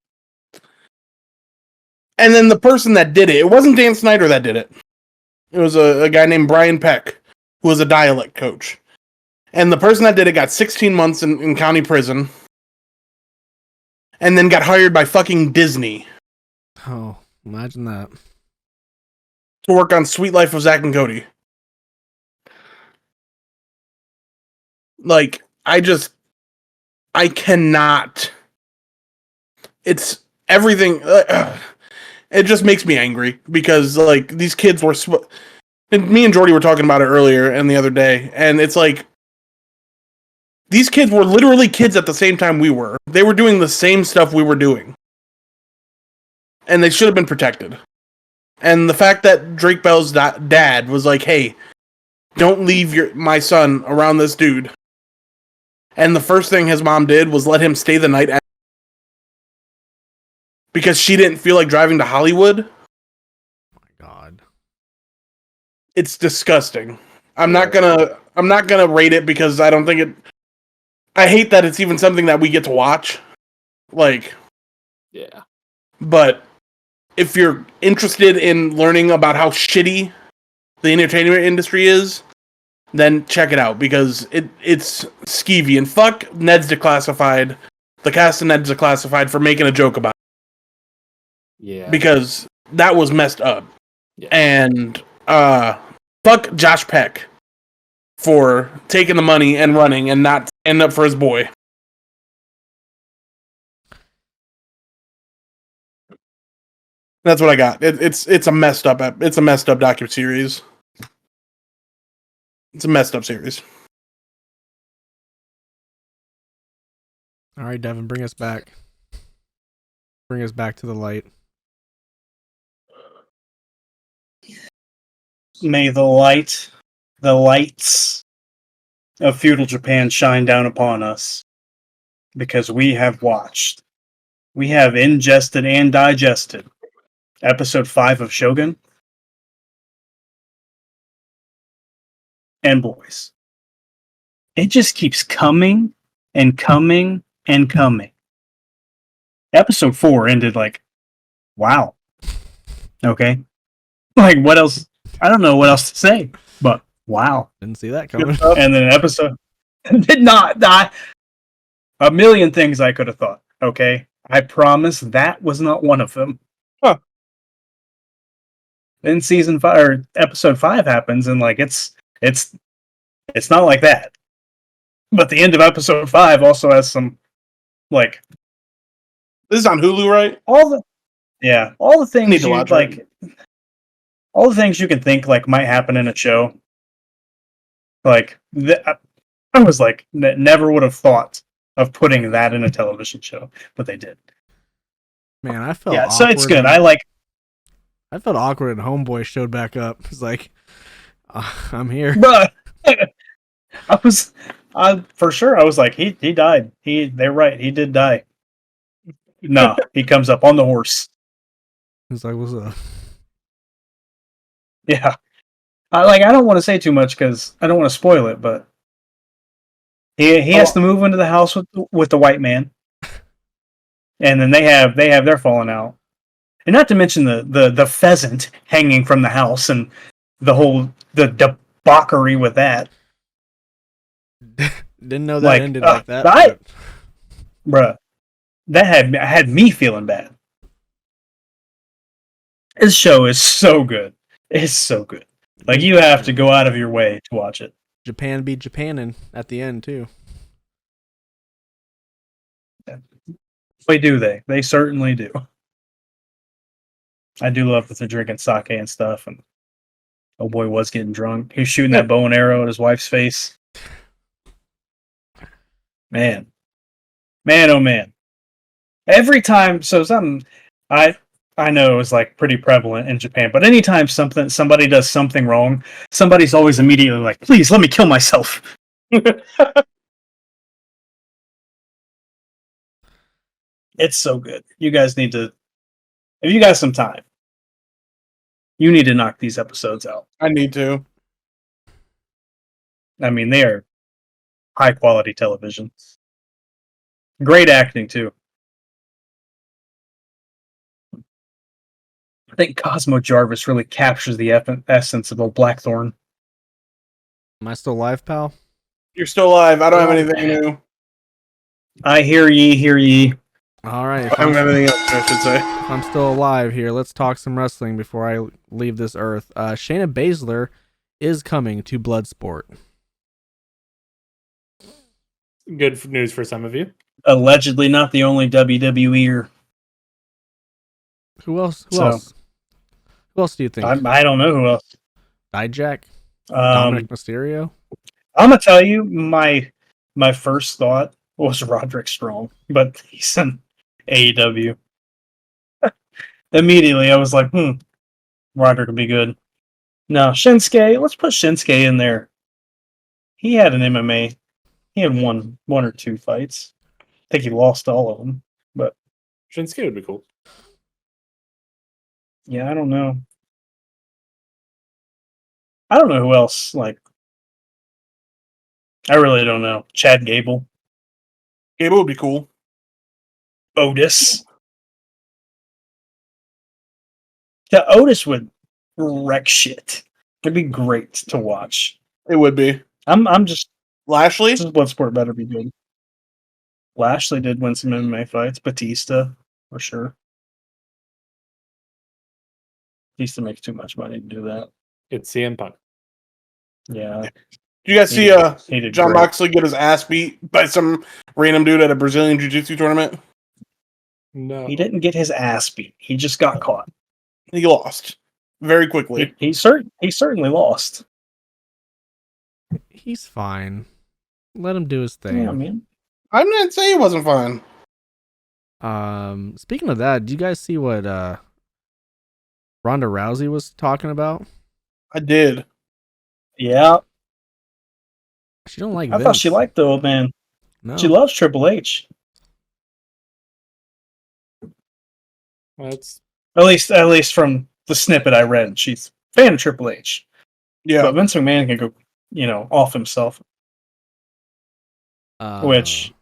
And then the person that did it wasn't Dan Snyder that did it. It was a guy named Brian Peck, who was a dialect coach. And the person that did it got 16 months in county prison, and then got hired by fucking Disney Oh, imagine that. to work on Sweet Life of Zack and Cody. Like, I cannot. It's everything. It just makes me angry because, like, these kids were. And me and Jordi were talking about it earlier and the other day, and it's like, these kids were literally kids at the same time we were. They were doing the same stuff we were doing. And they should have been protected. And the fact that Drake Bell's dad was like, "Hey, don't leave my son around this dude." And the first thing his mom did was let him stay the night because she didn't feel like driving to Hollywood. Oh my God. It's disgusting. I'm not gonna rate it because I don't think it... I hate that it's even something that we get to watch. Like, Yeah. but if you're interested in learning about how shitty the entertainment industry is, then check it out because it's skeevy. And fuck Ned's Declassified, the cast of Ned's Declassified, for making a joke about it. Yeah. Because that was messed up. Yeah. And fuck Josh Peck for taking the money and running and not end up for his boy. That's what I got. It's a messed up docuseries. It's a messed up series. All right, Devin, bring us back. Bring us back to the light. May the lights of feudal Japan shine down upon us, because we have ingested and digested episode 5 of Shogun and boys. It just keeps coming and coming and coming. Episode 4 ended like, wow. Okay. Like, what else? I don't know what else to say, but wow. Didn't see that coming. And then an episode did not die. A million things I could have thought. Okay. I promise that was not one of them. Huh. Then season 5 or episode 5 happens, and like it's not like that. But the end of episode 5 also has some, like, This is on Hulu, right? all the things Need to you watch like, all the things you can think like might happen in a show. Like, I was like, never would have thought of putting that in a television show, but they did. Man, I felt Yeah, so it's awkward good. when- I felt awkward when Homeboy showed back up. It's like, I'm here. Bruh. For sure. I was like, he died. They're right. He did die. No, he comes up on the horse. It's like, what's up? Yeah. I don't want to say too much because I don't want to spoil it, but he has to move into the house with the white man, and then they have their falling out, And not to mention the pheasant hanging from the house and the debauchery with that. Didn't know that ended like that. Bruh, that had me feeling bad. This show is so good. It's so good. Like, you have to go out of your way to watch it. Japan beat Japanin at the end too. Boy, do they? They certainly do. I do love that they're drinking sake and stuff, and oh boy was getting drunk. He was shooting that bow and arrow at his wife's face. Man, oh man! Every time, so something I know is like pretty prevalent in Japan, but anytime somebody does something wrong, somebody's always immediately like, "Please let me kill myself." It's so good. You guys need to, if you got some time, you need to knock these episodes out. I need to. I mean, they are high quality television. Great acting too. I think Cosmo Jarvis really captures the essence of old Blackthorn. Am I still live, pal? You're still alive. I don't have anything new. I hear ye. All right. I don't have anything else, I should say. If I'm still alive here, let's talk some wrestling before I leave this earth. Shayna Baszler is coming to Bloodsport. Good news for some of you. Allegedly not the only WWEer. Who else? Who else do you think? I don't know who else. Dijak? Dominic Mysterio? I'm gonna tell you, my first thought was Roderick Strong, but he's in AEW. Immediately, I was like, Roderick would be good. No, Shinsuke. Let's put Shinsuke in there. He had an MMA. He had one or two fights. I think he lost all of them, but Shinsuke would be cool. Yeah, I don't know. I don't know who else. Like, I really don't know. Chad Gable, Gable would be cool. Otis. The Otis would wreck shit. It'd be great to watch. It would be. I'm just Lashley? this is Bloodsport better be good. Lashley did win some MMA fights. Batista, for sure. Batista makes too much money to do that. It's CM Punk. Yeah. Did you guys see He did John great. Moxley get his ass beat by some random dude at a Brazilian Jiu-Jitsu tournament? No. He didn't get his ass beat. He just got caught. He lost very quickly. He certainly lost. He's fine. Let him do his thing. Yeah, man. I'm not saying it wasn't fun. Speaking of that, do you guys see what Ronda Rousey was talking about? I did. Yeah. She don't like I Vince. thought she liked the old man. No. She loves Triple H. That's At least from the snippet I read, she's a fan of Triple H. Yeah. But Vince McMahon can go, off himself. Which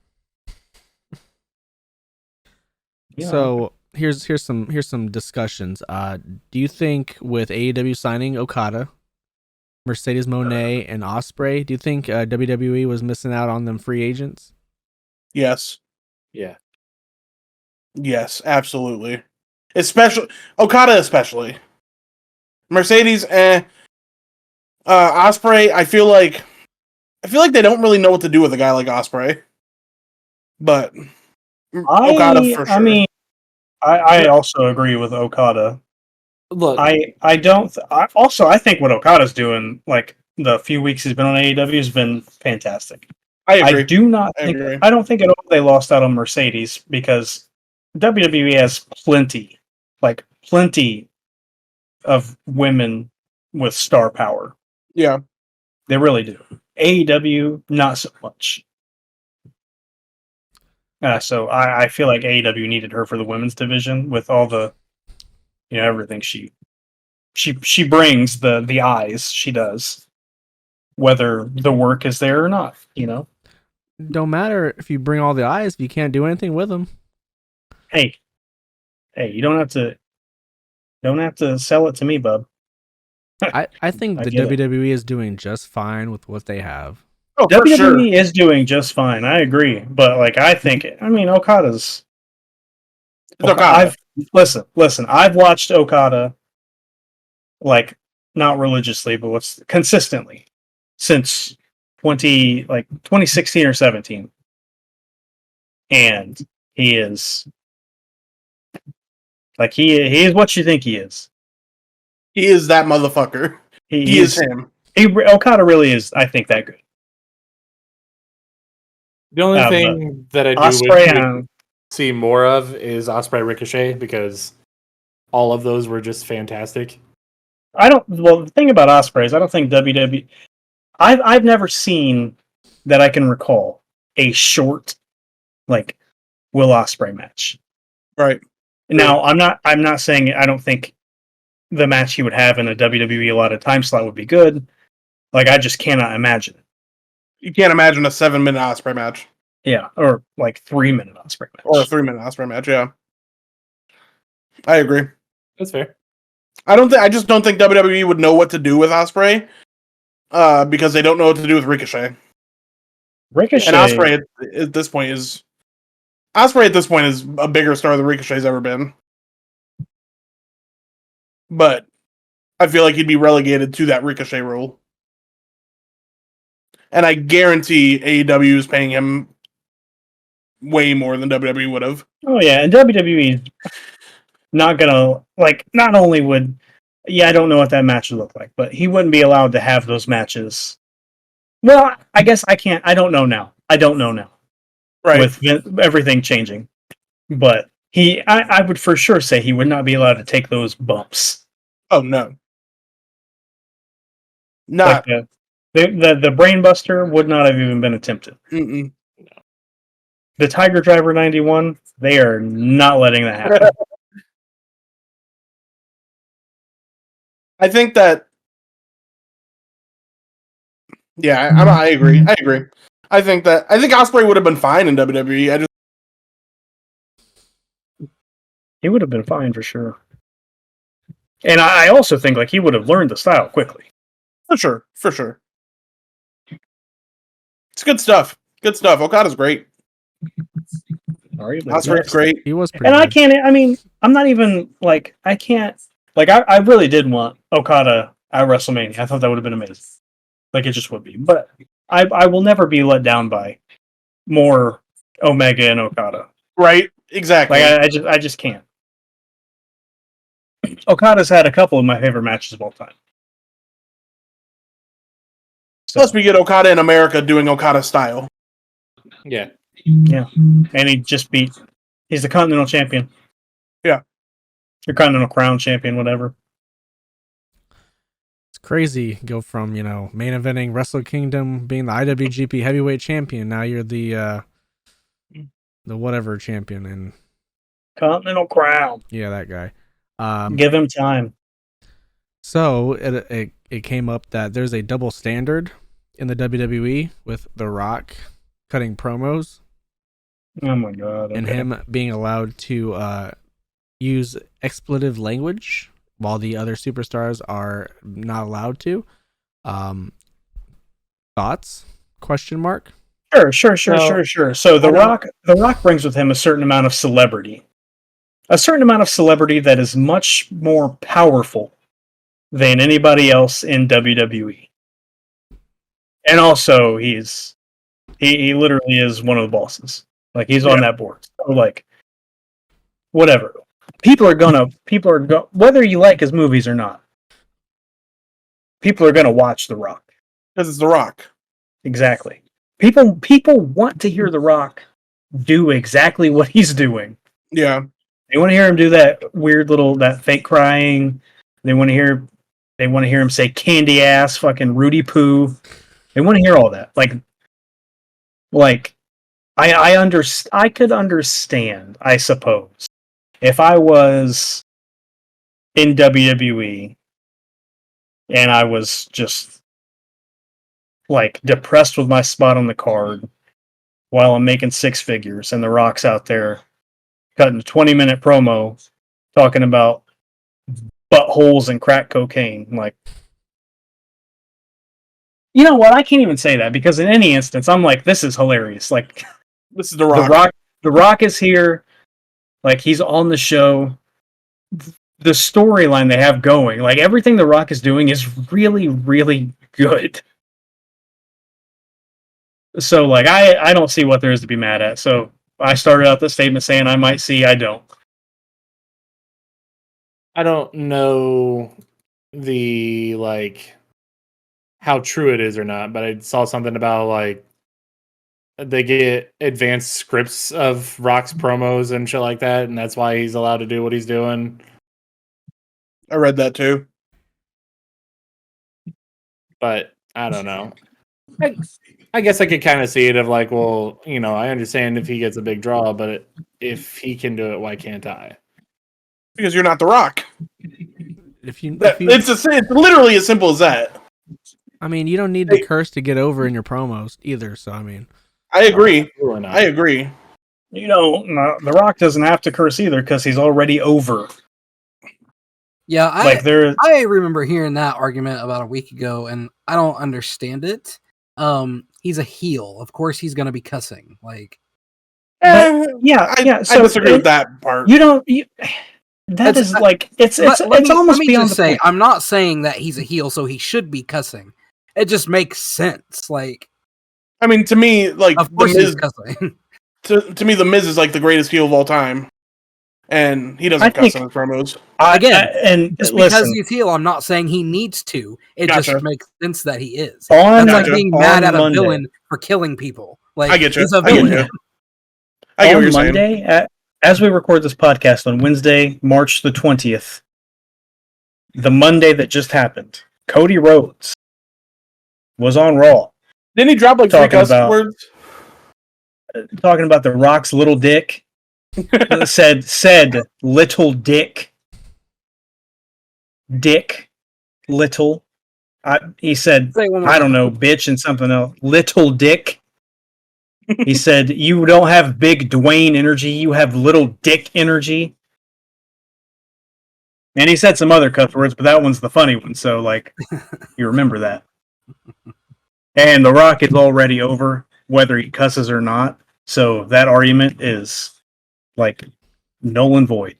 So here's some discussions. Do you think with AEW signing Okada, Mercedes Mone, and Ospreay, do you think WWE was missing out on them free agents? Yes. yeah. Yes, absolutely. Especially Okada, especially Mercedes and Ospreay. I feel like they don't really know what to do with a guy like Ospreay. But Okada for sure. I mean, I also agree with Okada. Look, I don't. I think what Okada's doing, like the few weeks he's been on AEW, has been fantastic. I agree. I do not I think. agree. I don't think at all they lost out on Mercedes because WWE has plenty of women with star power. Yeah. They really do. AEW, not so much. So I feel like AEW needed her for the women's division with all the, everything she brings, the eyes she does, whether the work is there or not. Don't matter if you bring all the eyes if you can't do anything with them. Hey, you don't have to. Don't have to sell it to me, bub. I think I the get it. WWE is doing just fine with what they have. Oh, for WWE sure. is doing just fine. I agree, but like I mean, Okada's. It's Okada. Listen. I've watched Okada, like not religiously, but what's consistently since 2016 or 17, and he is like he is what you think he is. He is that motherfucker. He is him. Okada really is, I think, that good. The only but thing that I do Ospreay, wish we see more of is Ospreay Ricochet, because all of those were just fantastic. the thing about Ospreay is I don't think WWE. I've never seen that I can recall a short like Will Ospreay match. Right. Now I'm not saying I don't think the match he would have in a WWE allotted time slot would be good. Like I just cannot imagine it. You can't imagine a 7-minute Ospreay match. Yeah, or like 3-minute Ospreay match. Or a 3-minute Ospreay match, yeah. I agree. That's fair. I just don't think WWE would know what to do with Ospreay. Because they don't know what to do with Ricochet. Ricochet And Ospreay at this point is a bigger star than Ricochet's ever been. But I feel like he'd be relegated to that Ricochet role. And I guarantee AEW is paying him way more than WWE would have. Oh yeah, and WWE is not gonna not only would I don't know what that match would look like, but he wouldn't be allowed to have those matches. Well, I guess I can't. I don't know now. Right. With everything changing. But I would for sure say he would not be allowed to take those bumps. Oh no. Not like the brain buster would not have even been attempted. Mm-mm. The Tiger Driver 91, they are not letting that happen. I think that. Yeah, I agree. I think Ospreay would have been fine in WWE. He would have been fine for sure. And I also think he would have learned the style quickly. For sure. It's good stuff. Okada's great. Osprey's great. He was pretty And good. I'm not even I can't I really did want Okada at WrestleMania. I thought that would have been amazing. It just would be. But I will never be let down by more Omega and Okada. Right? Exactly. I just can't. Okada's had a couple of my favorite matches of all time. Plus, we get Okada in America doing Okada style. Yeah. Yeah. And he's the Continental Champion. Yeah. Your Continental Crown Champion, whatever. It's crazy. Go from, main eventing Wrestle Kingdom, being the IWGP Heavyweight Champion. Now you're the whatever champion. And Continental Crown. yeah, that guy. Give him time. So it came up that there's a double standard in the WWE with The Rock cutting promos. Oh my god! Okay. And him being allowed to use expletive language while the other superstars are not allowed to. Thoughts? Question mark. Sure. So The Rock brings with him a certain amount of celebrity. A certain amount of celebrity that is much more powerful than anybody else in WWE. And also, he literally is one of the bosses. He's on that board. So, whatever. People are whether you like his movies or not, people are gonna watch The Rock. Because it's The Rock. Exactly. People want to hear The Rock do exactly what he's doing. Yeah. They want to hear him do that weird that fake crying. They want to hear him say candy ass, fucking Rudy Poo. They want to hear all that. I could understand, I suppose, if I was in WWE and I was just depressed with my spot on the card while I'm making six figures and The Rock's out there cutting a 20-minute promo talking about buttholes and crack cocaine. Like, you know what? I can't even say that because in any instance, I'm like, this is hilarious. Like, This is The Rock. The Rock is here. Like, he's on the show. The storyline they have going, like everything The Rock is doing is really, really good. So, like, I don't see what there is to be mad at. So, I started out the statement saying I might see, I don't. I don't know the how true it is or not, but I saw something about like they get advanced scripts of Rock's promos and shit like that, and that's why he's allowed to do what he's doing. I read that too. But I don't know. I guess I could kind of see it of like, well, you know, I understand if he gets a big draw, but if he can do it, why can't I? Because you're not The Rock. It's literally as simple as that. I mean, you don't need to curse to get over in your promos either. So I mean, I agree. I agree. You know, The Rock doesn't have to curse either because he's already over. Yeah, Like I remember hearing that argument about a week ago, and I don't understand it. He's a heel. Of course, he's going to be cussing. Like, I disagree with that part. You don't. It's almost beyond the point. I'm not saying that he's a heel, so he should be cussing. It just makes sense. Like, I mean, to me, like of course he's cussing. To me, The Miz is like the greatest heel of all time, and he doesn't cuss on his promos. Because he's heel, I'm not saying he needs to. It just makes sense that he is. That's like being mad at a villain for killing people. Like, I get you. He's a villain. I get what you're Monday, saying. As we record this podcast on Wednesday, March the 20th, the Monday that just happened, Cody Rhodes was on Raw. Didn't he drop like 3 cuss words? Talking about The Rock's little dick. said little dick. Dick. Little. He said, I don't know, bitch and something else. Little dick. He said, you don't have big Dwayne energy, you have little dick energy. And he said some other cuss words, but that one's the funny one, so, like, you remember that. And The Rock is already over, whether he cusses or not, so that argument is, like, null and void.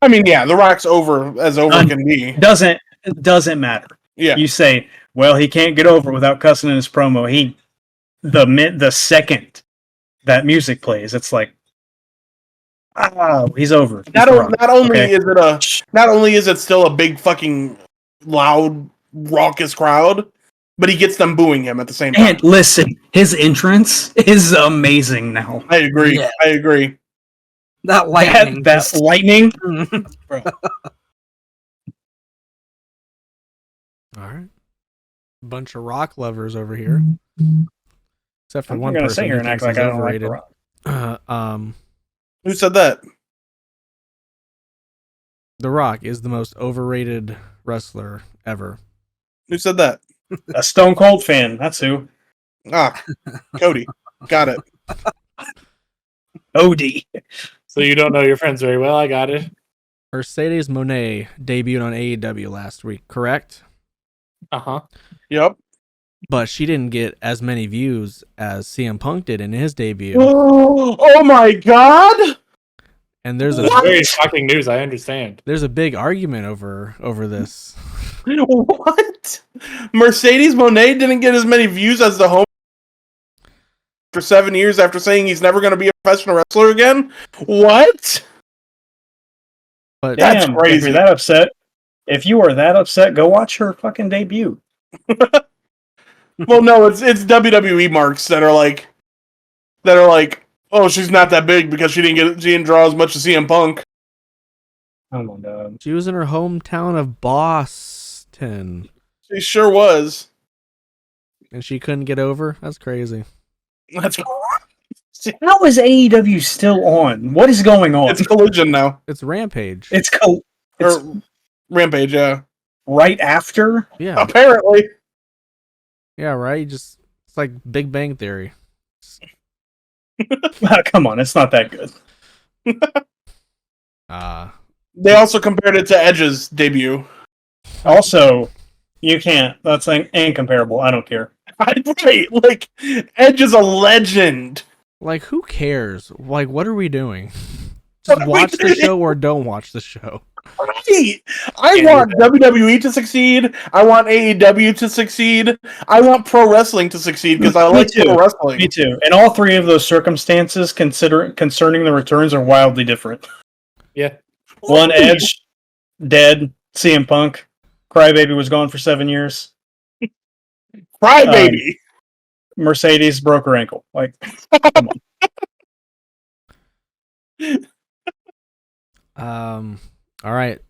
I mean, yeah, The Rock's over as over can be. Doesn't matter. Yeah. You say, well, he can't get over without cussing in his promo. The second that music plays, it's like, he's over. Not only is it still a big fucking loud raucous crowd, but he gets them booing him at the same time. And listen, his entrance is amazing now. I agree. Yeah. I agree. That lightning. That lightning. All right. Bunch of Rock lovers over here. Except for one person sit here and act like I don't like The Rock. Who said that? The Rock is the most overrated wrestler ever. Who said that? A Stone Cold fan. That's who. Cody. Got it. OD. So you don't know your friends very well. I got it. Mercedes Mone debuted on AEW last week, correct? Uh-huh. Yep. But she didn't get as many views as CM Punk did in his debut. Oh my god! And there's very shocking news. I understand. There's a big argument over this. What? Mercedes Mone didn't get as many views as the home for 7 years after saying he's never going to be a professional wrestler again? What? But that's crazy. If you're that upset, if you are that upset, go watch her fucking debut. Well, no, it's WWE marks that are like, oh, she's not that big because she didn't draw as much as CM Punk. Oh my god. She was in her hometown of Boston. She sure was. And she couldn't get over? That's crazy. That's How is AEW still on? What is going on? It's Collision now. It's Rampage. It's Rampage, yeah. Right after? Yeah. Apparently. Yeah, right? It's like Big Bang Theory. Come on, it's not that good. They also compared it to Edge's debut. Also, you can't. That's incomparable. I don't care. Right, like Edge is a legend. Like, who cares? Like, what are we doing? Just watch the show or don't watch the show. Right. I want WWE to succeed. I want AEW to succeed. I want pro wrestling to succeed because I like pro wrestling. Me too. And all three of those circumstances concerning the returns are wildly different. Yeah. One, Edge, dead. CM Punk, Crybaby was gone for 7 years. Crybaby. Mercedes broke her ankle. Like, come on. All right.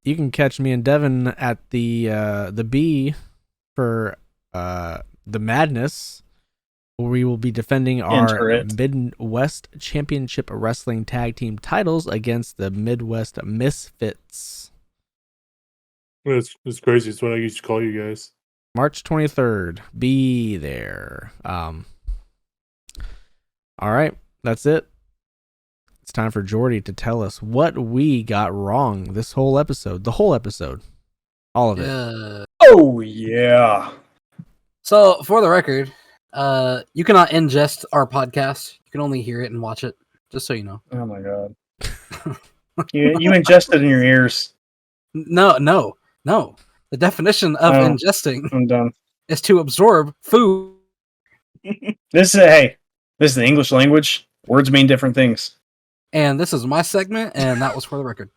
You can catch me and Devin at the B for the Madness, where we will be defending our Midwest Championship Wrestling Tag Team titles against the Midwest Misfits. It's crazy. It's what I used to call you guys. March 23rd. Be there. All right. That's it. It's time for Jordi to tell us what we got wrong this whole episode. The whole episode. All of it. Oh, yeah. So, for the record, you cannot ingest our podcast. You can only hear it and watch it, just so you know. Oh, my God. you ingest it in your ears. No. The definition of ingesting is to absorb food. This is the English language. Words mean different things. And this is my segment, and that was for the record.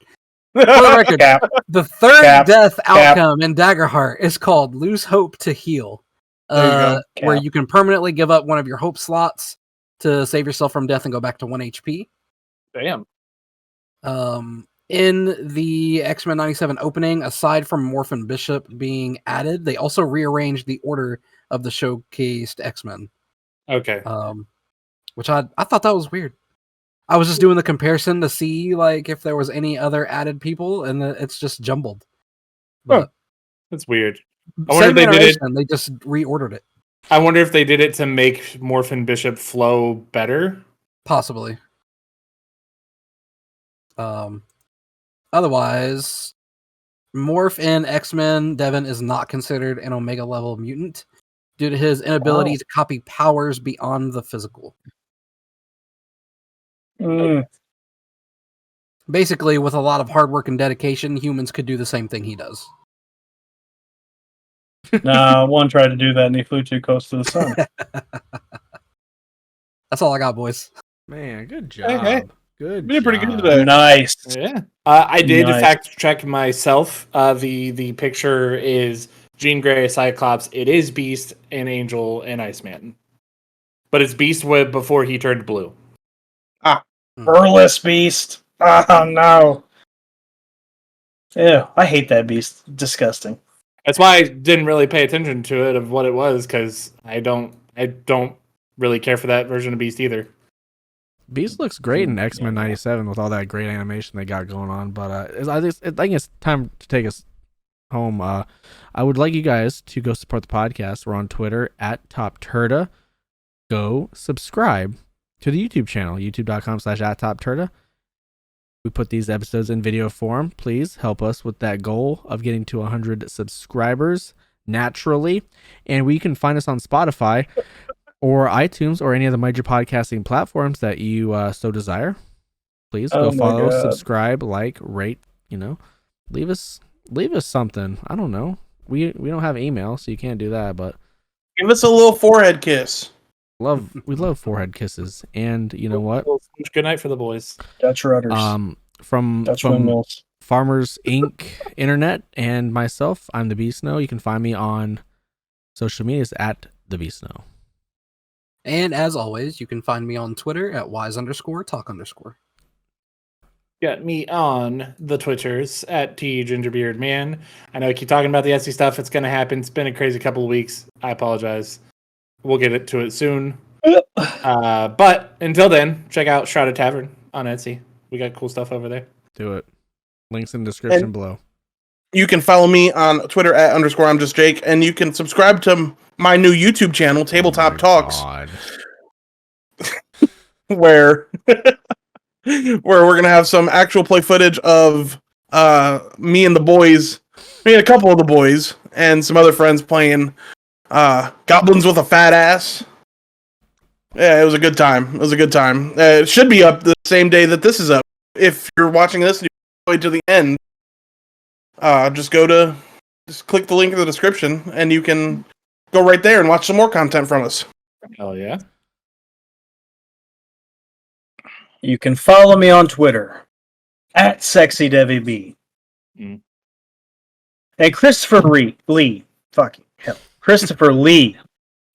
For the record, the third death outcome in Daggerheart is called Lose Hope to Heal, where you can permanently give up one of your hope slots to save yourself from death and go back to 1 HP. Damn. In the X-Men 97 opening, aside from Morph and Bishop being added, they also rearranged the order of the showcased X-Men. Okay. Which I thought that was weird. I was just doing the comparison to see like if there was any other added people, and it's just jumbled. But that's weird. I wonder if they did it. They just reordered it. I wonder if they did it to make Morph and Bishop flow better. Possibly. Otherwise, Morph in X-Men Devin is not considered an Omega level mutant due to his inability to copy powers beyond the physical. Basically, with a lot of hard work and dedication, humans could do the same thing he does. Nah, one tried to do that and he flew too close to the sun. That's all I got, boys. Man, good job. Hey. Good. You did pretty good today. Nice. Yeah. I did fact check myself. The picture is Jean Grey, Cyclops. It is Beast and Angel and Iceman. But it's Beast before he turned blue. Burlesque Beast. Oh, no. Ew, I hate that beast. Disgusting. That's why I didn't really pay attention to it of what it was, because I don't really care for that version of Beast either. Beast looks great in X-Men 97 with all that great animation they got going on, but I think it's time to take us home. I would like you guys to go support the podcast. We're on Twitter at TOPTERTA. Go subscribe to the YouTube channel, youtube.com/@TOPTERTA. We put these episodes in video form. Please help us with that goal of getting to 100 subscribers naturally. And we can find us on Spotify or iTunes or any of the major podcasting platforms that you so desire. Please go follow, subscribe, like, rate, leave us something. I don't know. We don't have email, so you can't do that, but give us a little forehead kiss. We love forehead kisses. And you know what? Good night for the boys. Dutch rudders. From Farmers Inc. Internet and myself, I'm the Beast Snow. You can find me on social medias at the Beast Snow. And as always, you can find me on Twitter at wise_talk_. Got me on the Twitters at TGingerbeardman. I know I keep talking about the Etsy stuff. It's going to happen. It's been a crazy couple of weeks. I apologize. We'll get to it soon. But until then, check out Shrouded Tavern on Etsy. We got cool stuff over there. Do it. Links in the description below. You can follow me on Twitter at _I'm just Jake, and you can subscribe to my new YouTube channel, Tabletop Talks, where where we're gonna have some actual play footage of me and the boys, me and a couple of the boys, and some other friends playing Goblins with a Fat Ass. Yeah, it was a good time. It should be up the same day that this is up. If you're watching this and you're all the way to the end, just click the link in the description and you can go right there and watch some more content from us. Hell yeah. You can follow me on Twitter at SexyDevyB. Mm. And Christopher Lee. Fucking hell. Christopher Lee.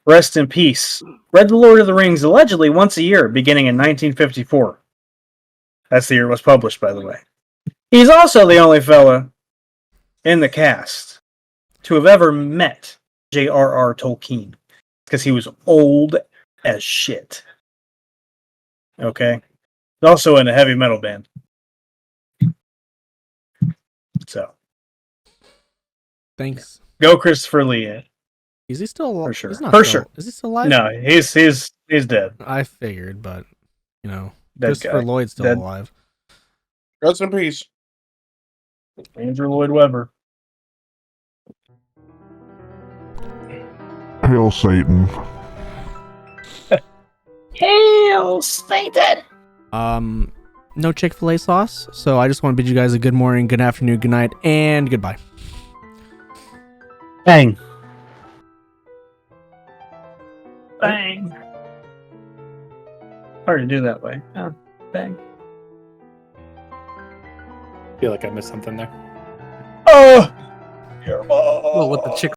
Rest in peace. Read The Lord of the Rings allegedly once a year, beginning in 1954. That's the year it was published, by the way. He's also the only fella in the cast to have ever met J.R.R. Tolkien, because he was old as shit. Okay? Also in a heavy metal band. So. Thanks. Go Christopher Lee. Is he still alive? For sure. He's not For still, sure. Is he still alive? No, he's dead. I figured, but Dead Christopher guy. Lloyd's still Dead. alive. Rest in peace. Andrew Lloyd Webber. Hail Satan. Hail Satan! No Chick-fil-A sauce, so I just want to bid you guys a good morning, good afternoon, good night, and goodbye. Bang. Bang. Hard to do that way. Oh, bang. I feel like I missed something there. Oh! Well, with the Chick